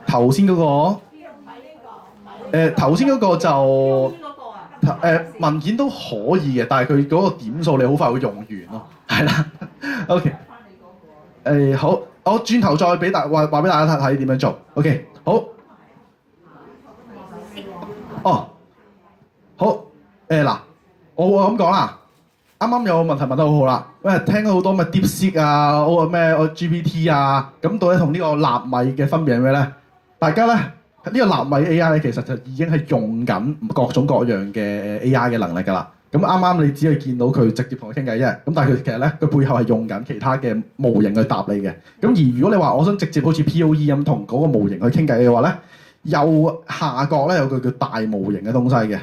頭先嗰個頭先嗰個就文件都可以嘅，但係佢嗰個點數你好快會用完咯，係啦。OK， 好，我轉頭再話俾大家睇點樣做。OK， 好。好嗱，我會咁講啦。啱啱有個問題問得好好啦，因為聽到好多咩 DeepSeek 啊，咩 GPT 啊，咁到底同呢個納米嘅分別係咩咧？大家咧呢個納米 AI 咧，其實就已經係用緊各種各樣嘅 AI 嘅能力㗎啦。咁啱啱你只係見到佢直接同佢傾偈啫。咁但係佢其實咧，佢背後係用緊其他嘅模型去答你嘅。咁而如果你話我想直接好似 POE 咁同嗰個模型去傾偈嘅話咧，右下角咧有個叫大模型嘅東西嘅。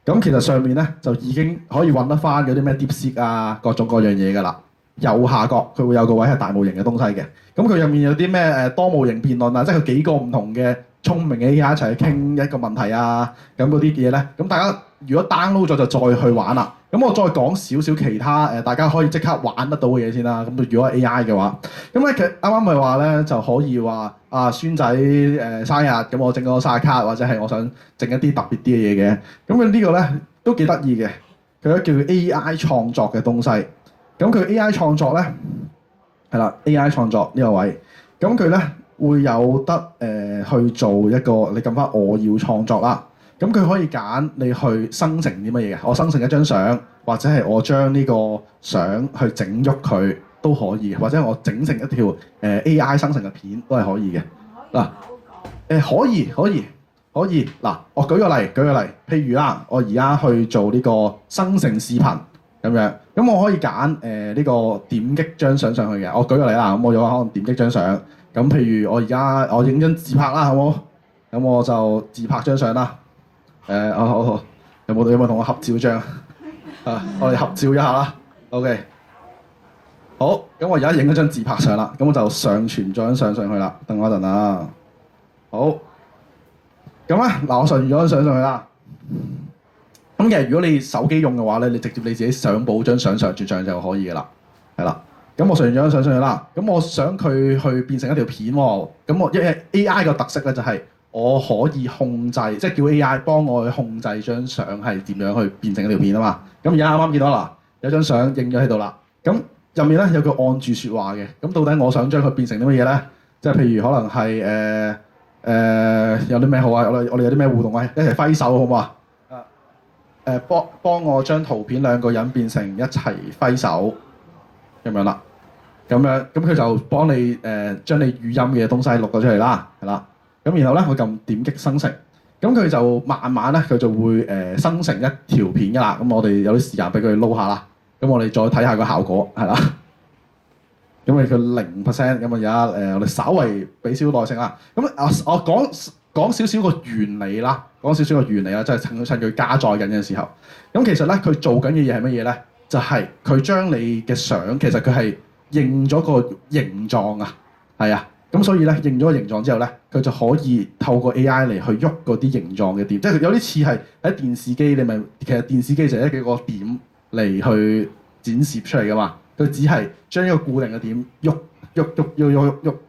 咁其實上面咧就已經可以揾得翻嗰啲咩 DeepSeek 啊，各種各樣嘢㗎啦。右下角佢會有個位係大模型嘅東西嘅。咁佢入面有啲咩多模型辯論啊，即係佢幾個唔同嘅聰明嘅 AI 一齊去傾一個問題啊，咁嗰啲嘢咧，咁大家如果 download 咗就再去玩啦。咁我再講少少其他大家可以即刻玩得到嘅嘢先啦。咁如果係 AI 嘅話，咁咧其實啱啱咪話咧就可以話孫仔生日，咁我整個生日卡，或者係我想整一啲特別啲嘅嘢嘅。咁佢呢個咧都幾得意嘅，佢咧叫 AI 創作嘅東西。咁佢 AI 創作咧係啦 ，AI 創作呢個位，咁佢咧會有得去做一個，你撳翻我要創作啦。咁佢可以揀你去生成啲乜嘢嘅，我生成一張相，或者係我將呢個相去整喐佢都可以，或者我整成一條AI 生成嘅片都係可以嘅。嗱，可以嗱，我舉個例，譬如啦，我而家去做呢個生成視頻咁樣，咁我可以揀呢個點擊張相上去嘅。我舉個例啦，咁我有可能點擊張相，咁譬如我而家我影張自拍啦，好冇？咁我就自拍張相啦。好，有冇同我合照張？我哋合照一下啦。OK， 好，咁我而家影咗張自拍相啦，咁我就上傳咗張相上去啦。等我一陣啊。好，咁咧嗱，我上傳咗張相上去啦。咁其實如果你手機用嘅話咧，你直接你自己上報張相上傳上就可以㗎啦。係啦，咁我上傳咗張相上去啦。咁我想佢去變成一條片喎。咁我因為 AI 個特色咧就係，我可以控制，即係叫 AI 幫我去控制張相係點樣去變成一條片啊嘛。咁而家啱啱見到啦，有張相影咗喺度啦。咁入面咧有個按住説話嘅。咁到底我想將佢變成啲乜嘢咧？即係譬如可能係有啲咩好啊？我哋有啲咩互動啊？一齊揮手好唔好啊？幫我將圖片兩個人變成一齊揮手咁樣啦。咁佢就幫你將你語音嘅東西錄咗出嚟啦，係啦。咁然後咧，我撳點擊生成，咁佢就慢慢咧，佢就會生成一條片㗎啦。咁我哋有啲時間俾佢撈下啦。咁我哋再睇下個效果，係啦。咁佢0%，咁啊而家我哋稍為俾少少耐性啦。咁我講少少個原理啦，即係趁佢加載緊嘅時候。咁其實咧，佢做緊嘅嘢係乜嘢咧？就係佢將你嘅相，其實佢係認咗個形狀啊，係啊。咁所以咧，認咗個形狀之後咧，佢就可以透過 AI 嚟去喐嗰啲形狀嘅點，即係有啲似係喺電視機，其實電視機就係幾個點嚟去展示出嚟噶嘛。佢只係將一個固定嘅點喐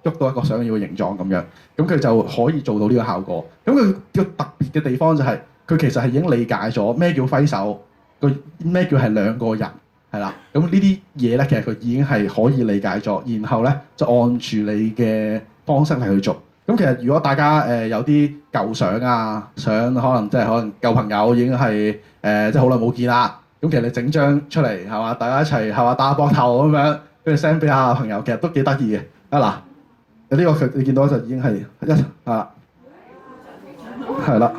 到一個想要嘅形狀咁樣，咁佢就可以做到呢個效果。咁佢個特別嘅地方就係，佢其實係已經理解咗咩叫揮手，咩叫係兩個人，係啦。咁呢啲嘢咧，其實佢已經係可以理解咗，然後咧就按住你嘅方式嚟去做。咁其實如果大家有啲舊相啊，可能舊朋友已經係即係好耐冇見啦。咁其實你整張出嚟係嘛，大家一齊係嘛打下膊頭咁樣，跟住 send 俾下朋友，其實都幾得意嘅。啊嗱，呢個你見到就已經係係啦。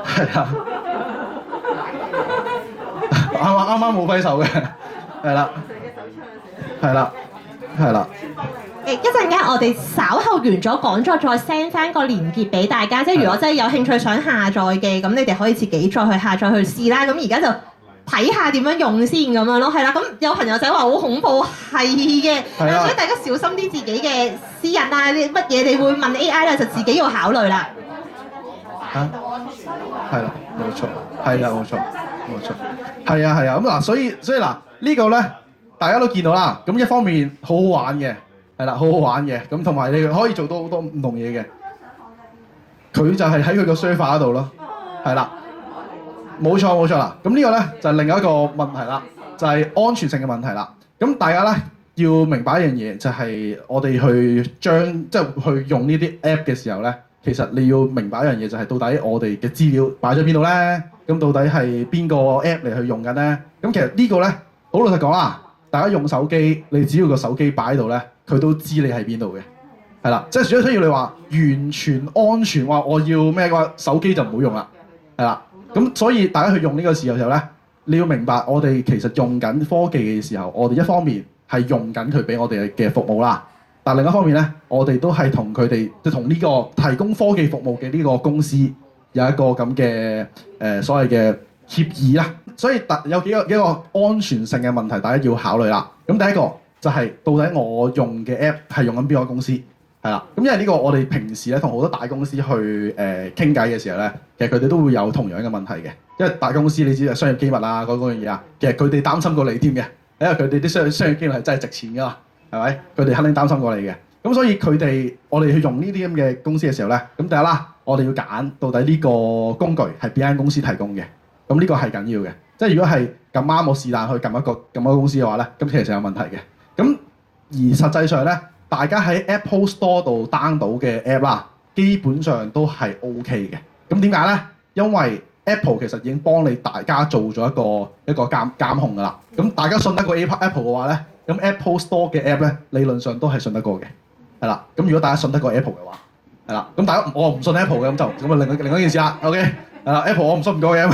係啊，啱啱冇揮手嘅，係啦，係啦，係啦。一陣間我哋稍後完咗講座，再 send 翻個連結俾大家。即係如果真係有興趣想下載嘅，咁你哋可以自己再去下載去試啦。咁而家就睇下點樣用先咁樣咯，係啦。咁有朋友仔話好恐怖，係嘅，所以大家小心啲自己嘅私隱啊，啲乜嘢你會問 AI 咧，就自己要考慮啦。係啦，冇錯，係啦，冇錯，係啊，咁嗱，所以嗱呢個咧，大家都見到啦。咁一方面好好玩嘅。係啦，好好玩嘅，咁同埋你可以做到好多唔同嘢嘅。佢就係喺佢個 server 嗰度咯，係啦，冇錯啦。咁呢個咧就係另一個問題啦，就係安全性嘅問題啦。咁大家咧要明白一樣嘢，就係我哋去即係去用呢啲 app 嘅時候咧，其實你要明白一樣嘢，就係到底我哋嘅資料擺咗邊度咧？咁到底係邊個 app 嚟去用緊咧？咁其實呢個咧好老實講啦，大家用手機，你只要個手機擺喺度咧，佢都知你喺邊度嘅，係啦，即係如果需要你話完全安全，話我要咩嘅話，手機就唔好用啦，係啦。咁所以大家去用呢個時候咧，你要明白我哋其實用緊科技嘅時候，我哋一方面係用緊佢俾我哋嘅服務啦，但另一方面咧，我哋都係同佢哋即係同呢個提供科技服務嘅呢個公司有一個咁嘅所謂嘅協議啦。所以有幾個安全性嘅問題，大家要考慮啦。咁第一個就係到底我用嘅 app 係用緊邊個公司？係啦。咁因為呢個我哋平時咧同好多大公司去傾偈嘅時候咧，其實佢哋都會有同樣嘅問題嘅。因為大公司你知係商業機密啊嗰樣嘢啊，其實佢哋擔心過你添嘅，因為佢哋啲商業機密係真係值錢㗎嘛，係咪？佢哋肯定擔心過你嘅。咁所以我哋去用呢啲咁嘅公司嘅時候咧，咁第一啦，我哋要揀到底呢個工具係邊間公司提供嘅。咁呢個係緊要嘅。即係如果係咁啱我是但去撳一個公司嘅話咧，咁其實就有問題嘅。咁而實際上咧，大家喺 Apple Store 度 down 到嘅 app 啦，基本上都係 OK 嘅。咁點解咧？因為 Apple 其實已經幫大家做咗一個監控㗎啦。咁大家信得過 Apple 嘅話咧，咁 Apple Store 嘅 app 咧理論上都係信得過嘅，係啦。咁如果大家信得過 Apple 嘅話，係啦。咁大家我唔信 Apple 嘅，咁啊另外一件事啦。OK， 係啦 ，Apple 我唔信唔過嘅，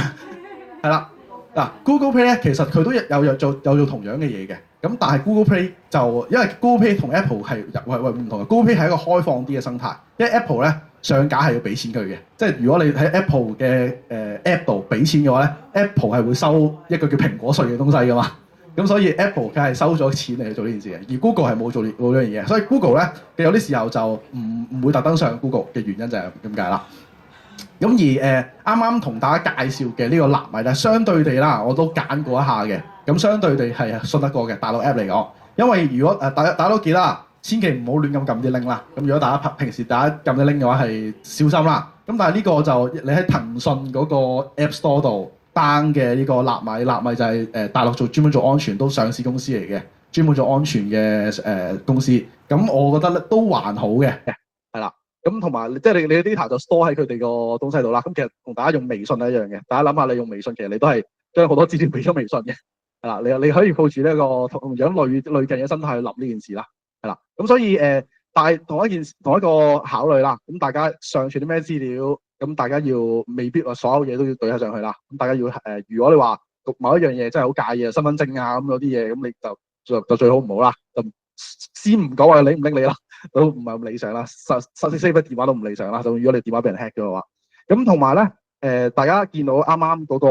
係啦。嗱 Google Play 咧，其實佢都有做同樣嘅嘢嘅。咁但係 Google Play 就因為 Google Play 同 Apple 係唔同嘅。Google Play 係一個開放啲嘅生態，因為 Apple 咧上架係要俾錢佢嘅。即係如果你喺 Apple 嘅App 度俾錢嘅話咧，Apple 係會收一個叫蘋果稅嘅東西噶嘛。咁所以 Apple 佢係收咗錢嚟去做呢件事嘅，而 Google 係冇做呢樣嘢。所以 Google 咧佢有啲時候就唔會特登上 Google 嘅原因就係咁解啦。咁而啱啱同大家介紹嘅呢個納米咧，相對地啦，我都揀過一下嘅。咁相對地係信得過嘅大陸 app 嚟講，因為如果大家都記得啦，千祈唔好亂咁撳啲 link 啦。咁如果大家平時大家撳啲 link 嘅話係小心啦。咁但係呢個就你喺騰訊嗰個 App Store 度單嘅呢個納米，納米就係大陸專門做安全都上市公司嚟嘅，專門做安全嘅公司。咁我覺得咧都還好嘅，係啦。咁同埋即係你嘅 data 就 store 喺佢哋個東西度啦。咁其實同大家用微信係一樣嘅。大家諗下，你用微信其實你都係將好多資料俾咗微信嘅，係啦。你可以抱住呢一個同樣類近嘅心態去諗呢件事啦，係啦。咁所以但係同一個考慮啦。咁大家上傳啲咩資料，咁大家要未必話所有嘢都要對得上去啦。咁大家要如果你話某一樣嘢真係好介意身份證啊咁嗰啲嘢，咁你就最好唔好啦。就先唔講話拎唔拎你啦，都唔係咁理想啦。實時 save 電話都唔理想啦。就如果你電話俾人 hack 咗嘅話，咁同埋咧大家見到啱啱嗰個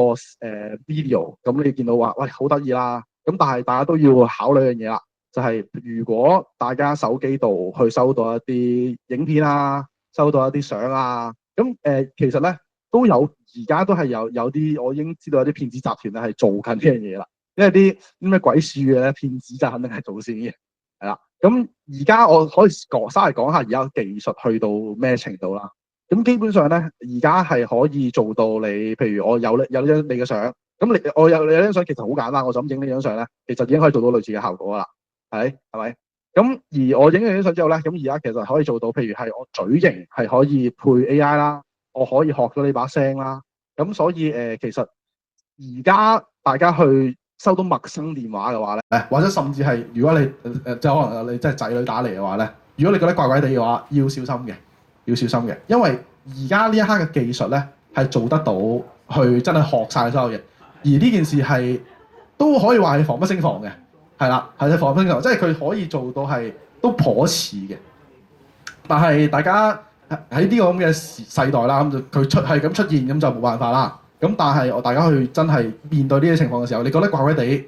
video，咁你見到話喂好得意啦。咁但係大家都要考慮一樣嘢啦，就係如果大家手機度去收到一啲影片啊，收到一啲相啊，咁其實咧都有而家都係有啲我已經知道有啲騙子集團咧係做緊呢樣嘢啦。因為啲咩鬼鼠嘅咧，騙子就肯定係做先嘅，係啦。咁而家我可以稍微講下而家技術去到咩程度啦。咁基本上咧，而家係可以做到你，譬如我有張你嘅相，咁我有張相其實好簡單，我就咁影呢張相咧，其實已經可以做到類似嘅效果噶啦，係咪？咁而我影咗張相之後咧，咁而家其實可以做到，譬如係我嘴型係可以配 AI 啦，我可以學咗呢把聲啦。咁所以其實而家大家去收到陌生電話嘅話咧，或者甚至係如果你即係可能你真係仔女打嚟嘅話咧，如果你覺得怪怪地嘅話，要小心嘅，因為而家呢一刻嘅技術咧係做得到去真係學晒所有嘢，而呢件事係都可以話係防不勝防嘅，係啦，係防不勝防，即係佢可以做到係都頗似嘅。但係大家喺呢個咁嘅世代啦，咁就佢係咁出現，咁就冇辦法啦。咁但係大家去真係面對呢啲情況嘅時候，你覺得怪怪地，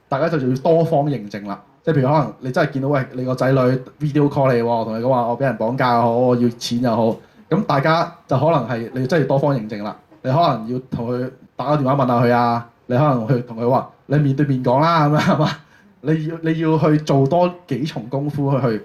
大家就要多方認證啦。即係譬如可能你真係見到喂你個仔女 video call 你喎，同你講話我俾人綁架又好，我要錢又好，咁大家就可能係你真係要多方認證啦。你可能要同佢打個電話問下佢啊，你可能去同佢話你面對面講啦咁樣係嘛？你要去做多幾重功夫去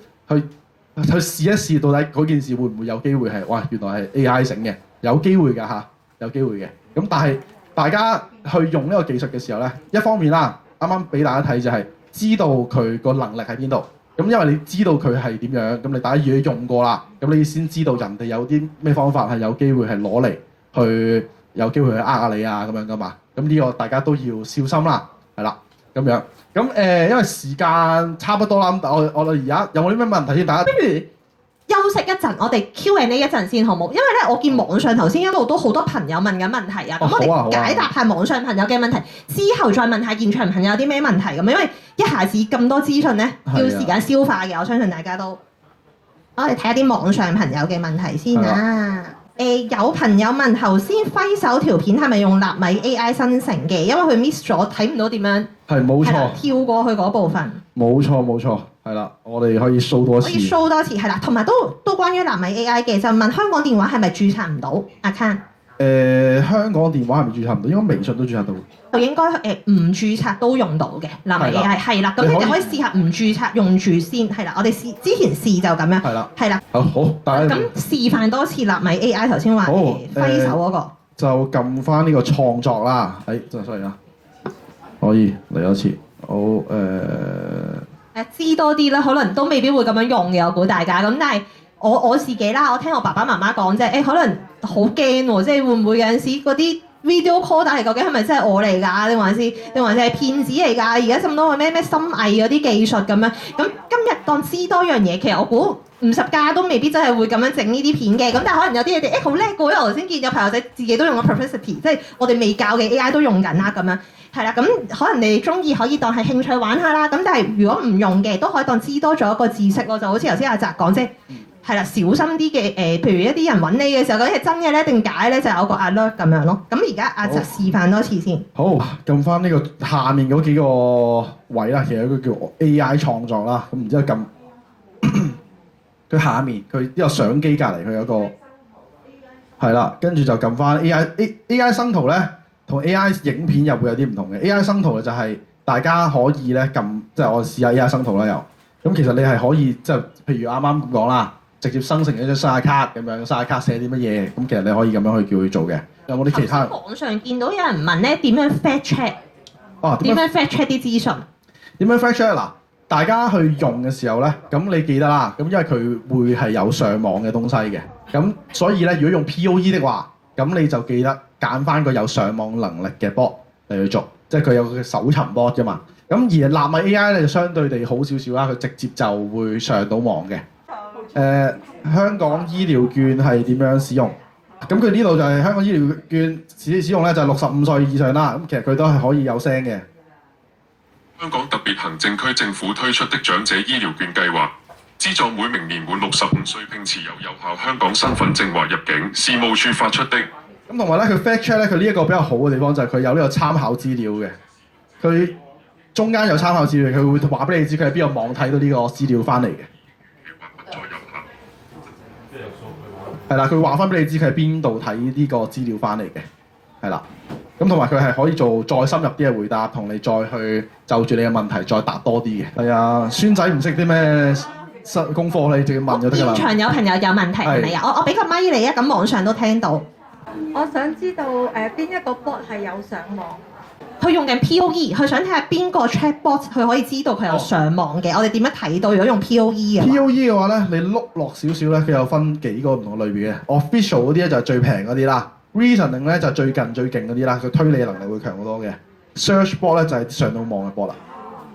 試一試到底嗰件事會唔會有機會係哇原來係 AI 整嘅，有機會㗎嚇，有機會嘅。咁但係大家去用呢個技術嘅時候咧，一方面啦，啱啱俾大家睇就係知道佢個能力喺邊度。咁因為你知道佢係點樣，咁你大家如果用過啦，咁你先知道人哋有啲咩方法係有機會係攞嚟去有機會去呃下你啊咁樣噶嘛。咁呢個大家都要小心啦，係啦咁樣。咁因為時間差不多啦，咁我哋而家有冇啲咩問題先？大家不如休息一陣，我哋 Q&A 一陣先好冇？因為咧，我見網上頭先一路都好多朋友問緊問題啊，咁我哋解答下網上朋友嘅問題，之後再問下現場朋友有啲咩問題咁。因為一下子咁多資訊咧，要時間消化嘅，我相信大家都。我哋睇下啲網上朋友嘅問題先啊。有朋友問頭先揮手條片係咪用納米 AI 生成嘅？因為佢 miss 咗，睇唔到點樣。係冇錯，跳過去嗰部分。冇錯，係啦，我哋可以 show 多次。可以 show 多次，係啦，同埋都關於納米 AI 嘅，就問香港電話係咪註冊唔到 account？香港電話係咪註冊唔到？應該微信都註冊到。就應該唔註冊都用到嘅納米 AI，係啦，咁你哋可以試下唔註冊用住先，係啦，我哋之前試就咁樣。係啦。好，大家咁示範多次納米 AI 頭先話揮手嗰個。就撳翻呢個創作啦，真係sorry啊。可以嚟多次，好知多啲啦，可能都未必會咁樣用嘅，我估大家咁。但係我自己啦，我聽我爸爸媽媽講啫，可能好驚喎，即係會唔會有陣時嗰啲 video call 但係究竟係咪真係我嚟㗎？定還是係騙子嚟㗎？而家咁多咩深偽嗰啲技術咁樣，咁今日當知多樣嘢，其實我估50家都未必真係會咁樣整呢啲片嘅。咁但係可能有啲嘢哋好叻嘅，因為我頭先見有朋友仔自己都用咗 Perplexity，即係我哋未教嘅 AI 都用緊啦咁樣。係啦，咁可能你哋中意可以當係興趣玩下啦。咁但係如果唔用嘅，都可以當知多咗一個知識咯。就好似頭先阿澤講，即係啦，小心啲嘅譬如一啲人揾你嘅時候，究竟係真嘅咧定假咧，就有個 alert 咁樣咯。咁而家阿澤示範多次先。好，撳翻呢個下面嗰幾個位啦，其實有個叫 AI 創作啦。咁然之後撳佢下面，佢呢個相機隔離，佢有個係啦，跟住就撳翻 AI 生圖咧。同 AI 影片又會有啲唔同嘅 AI 生圖就係大家可以咧撳，即係我試下 AI 生圖啦又。咁其實你係可以即係譬如啱啱咁講啦，直接生成一張生日卡咁樣，生日卡寫啲乜嘢，咁其實你可以咁樣去叫佢做嘅。有冇啲其他？網上見到有人問咧點樣 fact check？點樣 fact check 啲資訊？點樣 fact check 嗱？大家去用嘅時候咧，咁你記得啦，咁因為佢會係有上網嘅東西嘅，咁所以咧，如果用 POE 的話，咁你就記得揀翻個有上網能力嘅 bot 嚟去做，即係佢有個搜尋 bot 㗎嘛。咁而納米 AI 咧就相對地好少少啦，佢直接就會上到網嘅。香港醫療券係點樣使用？咁佢呢度就係香港醫療券使用咧，就係65歲以上啦。咁其實佢都係可以有聲嘅。香港特別行政區政府推出的長者醫療券計劃，資助每名年滿65歲並持有有效香港身份證或入境事務處發出的。咁同埋咧，佢 fact check 咧，佢呢一個比較好嘅地方就係佢有呢個參考資料嘅。佢中間有參考資料，佢會話俾你知佢喺邊個網睇到呢個資料翻嚟嘅。係啦，佢話翻俾你知佢喺邊度睇呢個資料翻嚟嘅。係啦。咁同埋佢係可以做再深入啲嘅回答，同你再去就住你嘅問題再答多啲嘅。係啊，孫仔唔識啲咩功課，你直接問就得㗎啦。現場有朋友有問題係咪啊？我俾個咪你啊，咁網上都聽到。我想知道邊一個 bot 係有上網？佢用緊 POE，佢想睇下邊個 chatbot 佢可以知道佢有上網嘅。我哋點樣睇到？如果用 POE 嘅 POE 嘅話咧，你碌落少少咧，佢有分幾個唔同類別嘅。Official 嗰啲咧就係最平嗰啲啦。Reasoning 咧就係最勁最勁嗰啲啦，佢推理能力會強好多嘅。Search bot 咧就係上到網嘅 bot 啦，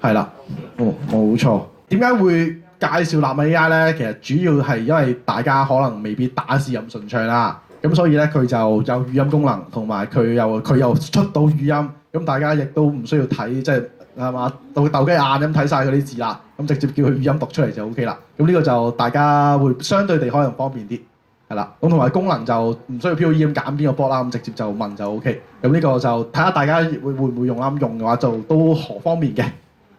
係啦，冇錯。點解會介紹納米 AI 咧？其實主要係因為大家可能未必打字咁順暢啦，咁所以咧佢就有語音功能，同埋佢又出到語音，咁大家亦都唔需要睇，即係嘛鬥雞眼咁睇晒佢啲字啦，咁直接叫佢語音讀出嚟就 OK 啦。咁呢個就大家會相對地可能方便啲。係啦，咁同埋功能就唔需要 POE 咁揀邊個 bot 啦，咁直接就問就 OK。咁呢個就睇下大家會唔會用啦，咁用嘅話就都方便嘅。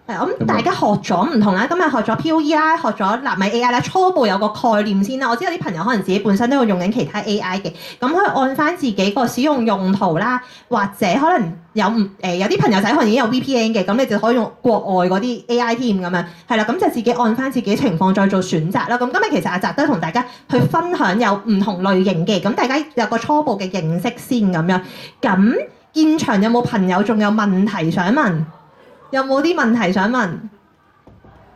係，咁大家學咗唔同啦，今日學咗 POE 啦，學咗納米 AI 啦，初步有個概念先啦。我知道啲朋友可能自己本身都會用緊其他 AI 嘅，咁可以按翻自己個使用用途啦，或者可能有啲朋友仔可能已經有 VPN 嘅，咁你就可以用國外嗰啲 AI 添咁樣，係啦，咁就自己按翻自己情況再做選擇啦。咁今日其實阿澤都同大家去分享有唔同類型嘅，咁大家有個初步嘅認識先咁樣。咁現場有冇朋友仲有問題想問？有冇啲問題想問？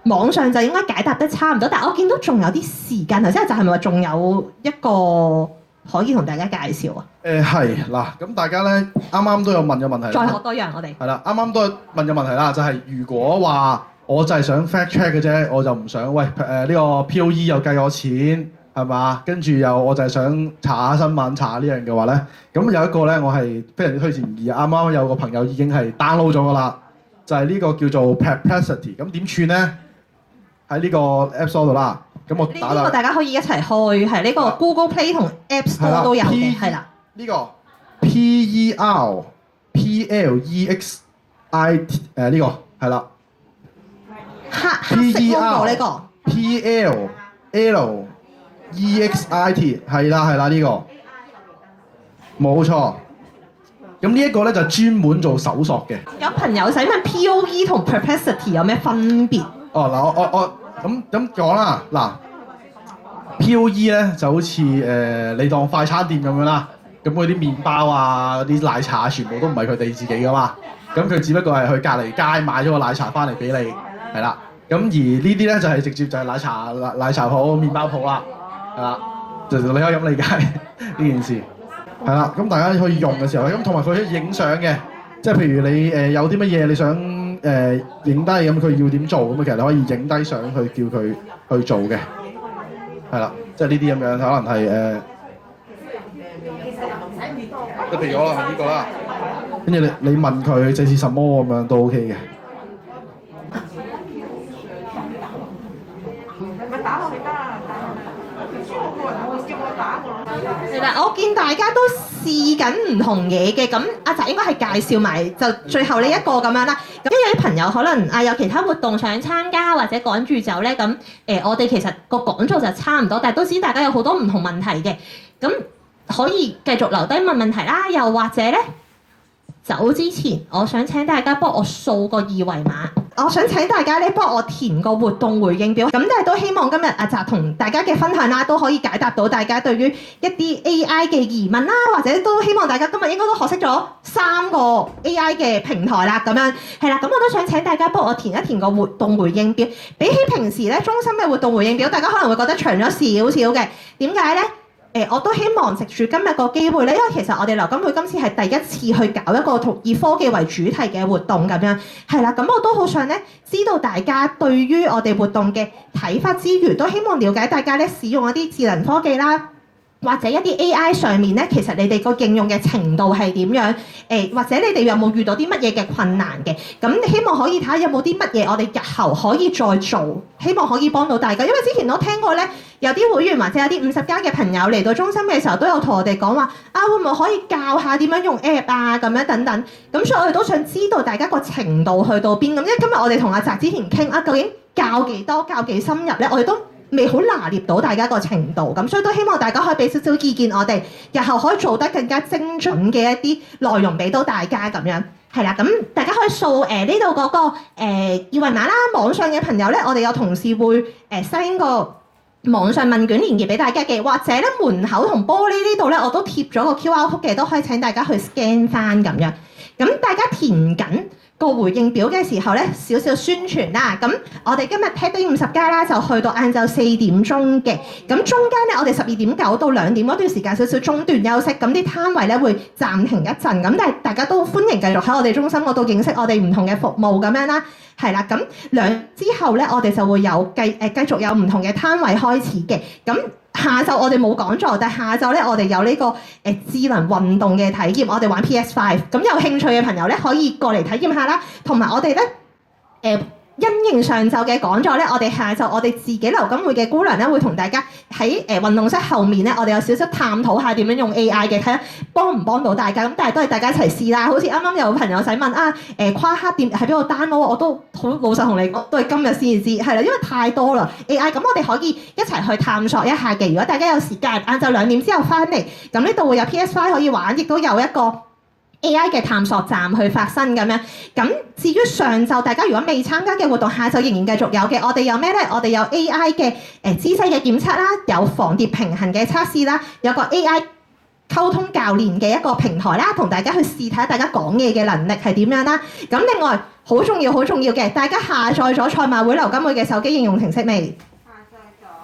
網上就應該解答得差唔多，但係我見到仲有啲時間。頭先就係咪話仲有一個可以同大家介紹啊？係嗱，咁大家咧啱啱都有問咗問題。再學多樣我哋。係啦，啱啱都有問咗問題啦，就係如果話我就係想 fact check 嘅啫，我就唔想呢個 POE 又計我錢係嘛，跟住又我就係想查下新聞查下呢樣嘅話咧，咁有一個咧我係非常之推薦而啱啱有個朋友已經係 download 咗㗎啦。就係呢個叫做 Perplexity， 咁點串咧？喺呢個 App Store 度啦。咁我打呢個大家可以一齊開，係呢個 Google Play 同 App Store 都有嘅，係啦。呢個 PERPLEXIT 呢個係啦。黑色 logo 呢個。PERPLEXIT 係啦呢個，冇錯。咁呢一個咧就專門做搜索嘅。有朋友想問 POE 同 Perplexity 有咩分別？哦嗱，我咁講啦，嗱 POE 咧就好似你當快餐店咁樣啦，咁嗰啲麵包啊、嗰啲奶茶全部都唔係佢哋自己噶嘛，咁佢只不過係去隔離街買咗個奶茶翻嚟俾你，係啦。咁而呢啲咧就係直接就係奶茶鋪、麵包鋪啦，係啦，就你可以咁理解呢件事。係啦，咁大家可以用嘅時候，咁同埋佢可以影相嘅，即係譬如你有啲乜嘢你想影低咁，佢要點做咁，其實你可以影低相去叫佢去做嘅，係啦，即係呢啲咁樣可能係即係譬如可能係呢個啦，跟住你問佢這是什麼咁樣都 OK 嘅。係啦，我見大家都試緊唔同嘢嘅，咁阿澤應該係介紹埋就最後呢一個咁樣啦。咁有啲朋友可能有其他活動想參加或者趕住走咧，咁我哋其實個講座就差唔多，但係都知大家有好多唔同問題嘅，咁可以繼續留低問問題啦。又或者咧，走之前我想請大家幫我掃個二維碼。我想請大家咧幫我填個活動回應表，咁但係都希望今日阿澤同大家嘅分享啦，都可以解答到大家對於一啲 AI 嘅疑問啦，或者都希望大家今日應該都學識咗3個 AI 嘅平台啦，咁樣係啦，咁我都想請大家幫我填一填個活動回應表。比起平時咧中心嘅活動回應表，大家可能會覺得長咗少少嘅，點解咧？我都希望藉住今日個機會咧，因為其實我哋流金會今次係第一次去搞一個以科技為主題嘅活動咁樣，係啦，咁我都好想咧知道大家對於我哋活動嘅睇法之餘，都希望了解大家咧使用一啲智能科技啦，或者一啲 AI 上面咧，其實你哋個應用嘅程度係點樣？或者你哋有冇遇到啲乜嘢嘅困難嘅？咁希望可以睇下有冇啲乜嘢我哋日後可以再做，希望可以幫到大家。因為之前都聽過咧，有啲會員或者有啲50加嘅朋友嚟到中心嘅時候，都有同我哋講話啊，會唔會可以教下點樣用 app 啊咁樣等等。咁所以我哋都想知道大家個程度去到邊咁。因為今日我哋同阿澤之前傾啊，究竟教幾多、教幾深入咧？我哋都未好拿捏到大家個程度，咁所以都希望大家可以俾少少意見我哋，日後可以做得更加精準嘅一啲內容俾到大家咁樣。係啦，咁大家可以掃呢度嗰個二維碼啦。網上嘅朋友咧，我哋有同事會send 個網上問卷連結俾大家嘅，或者咧門口同玻璃呢度咧，我都貼咗個 QR code 嘅，都可以請大家去 scan 翻咁樣。咁大家填緊個回應表嘅時候咧，少少宣傳啦。咁我哋今日 Tech Day 50加啦，就去到晏晝4點鐘嘅。咁中間咧，我哋12.9到2點嗰段時間少少中斷休息，咁啲攤位咧會暫停一陣。咁但係大家都歡迎繼續喺我哋中心嗰度認識我哋唔同嘅服務咁樣啦。係啦，咁之後咧，我哋就會有繼續有唔同嘅攤位開始嘅。咁下晝我哋冇講座，但係下晝咧我哋有呢個智能運動嘅體驗，我哋玩 PS5。咁有興趣嘅朋友咧可以過嚟體驗下啦。同埋我哋咧因應上晝嘅講座咧，我哋下晝我哋自己流金會嘅姑娘咧會同大家喺運動室後面咧，我哋有少少探討下點樣用 AI 嘅，睇下幫唔幫到大家。咁但係都係大家一齊試啦。好似啱啱有朋友仔問啊，夸克店喺邊度 download？我都好老實同你講，都係今日先至知，係啦，因為太多啦 AI。咁我哋可以一齊去探索一下嘅。如果大家有時間，晏晝2點之後翻嚟，咁呢度會有 PS5 可以玩，亦都有一個AI 嘅探索站去發生咁樣。咁至於上晝大家如果未參加嘅活動，下晝仍然繼續有嘅。我哋有咩咧？我哋有 AI 嘅姿勢嘅檢測啦，有防跌平衡嘅測試啦，有個 AI 溝通教練嘅一個平台啦，同大家去試睇下大家講嘢嘅能力係點樣啦。咁另外好重要嘅，大家下載咗賽馬會流金會嘅手機應用程式未？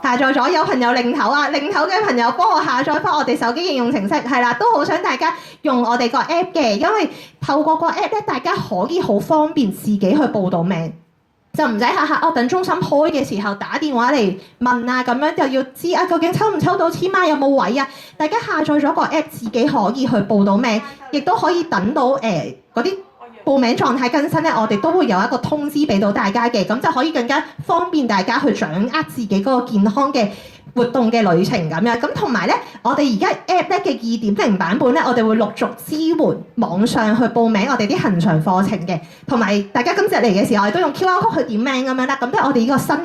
下載咗，有朋友領頭啊！領頭嘅朋友幫我下載翻我哋手機應用程式，係啦，都好想大家用我哋個 app 嘅，因為透過個 app 咧，大家可以好方便自己去報到名，就唔使下下等中心開嘅時候打電話嚟問啊，咁樣就要知啊究竟抽唔抽到簽啊，有冇位啊？大家下載咗個 app，自己可以去報到名，亦都可以等到嗰啲報名狀態更新咧，我哋都會有一個通知俾到大家嘅，咁就可以更加方便大家去掌握自己嗰個健康嘅活動嘅旅程咁樣。咁同埋咧，我哋而家 app 咧嘅2.0版本咧，我哋會陸續支援網上去報名我哋啲恆常課程嘅，同埋大家今日嚟嘅時候，我哋都用 QR code 去點名咁樣啦。咁都係我哋呢個新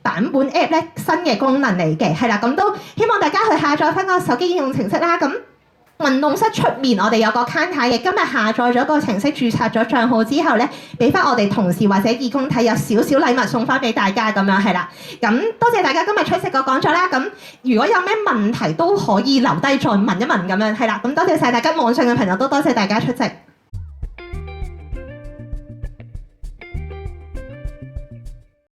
版本 app 咧新嘅功能嚟嘅，係啦。咁都希望大家去下載翻個手機應用程式啦。咁運動室出面我哋有個 counter 嘅，今日下載咗個程式，註冊咗帳號之後咧，俾翻我哋同事或者義工睇，有少少禮物送翻俾大家咁樣，係啦。咁多謝大家今日出席個講座啦。咁如果有咩問題都可以留低再問一問咁樣，係啦。咁多謝晒大家，網上嘅朋友都多謝大家出席。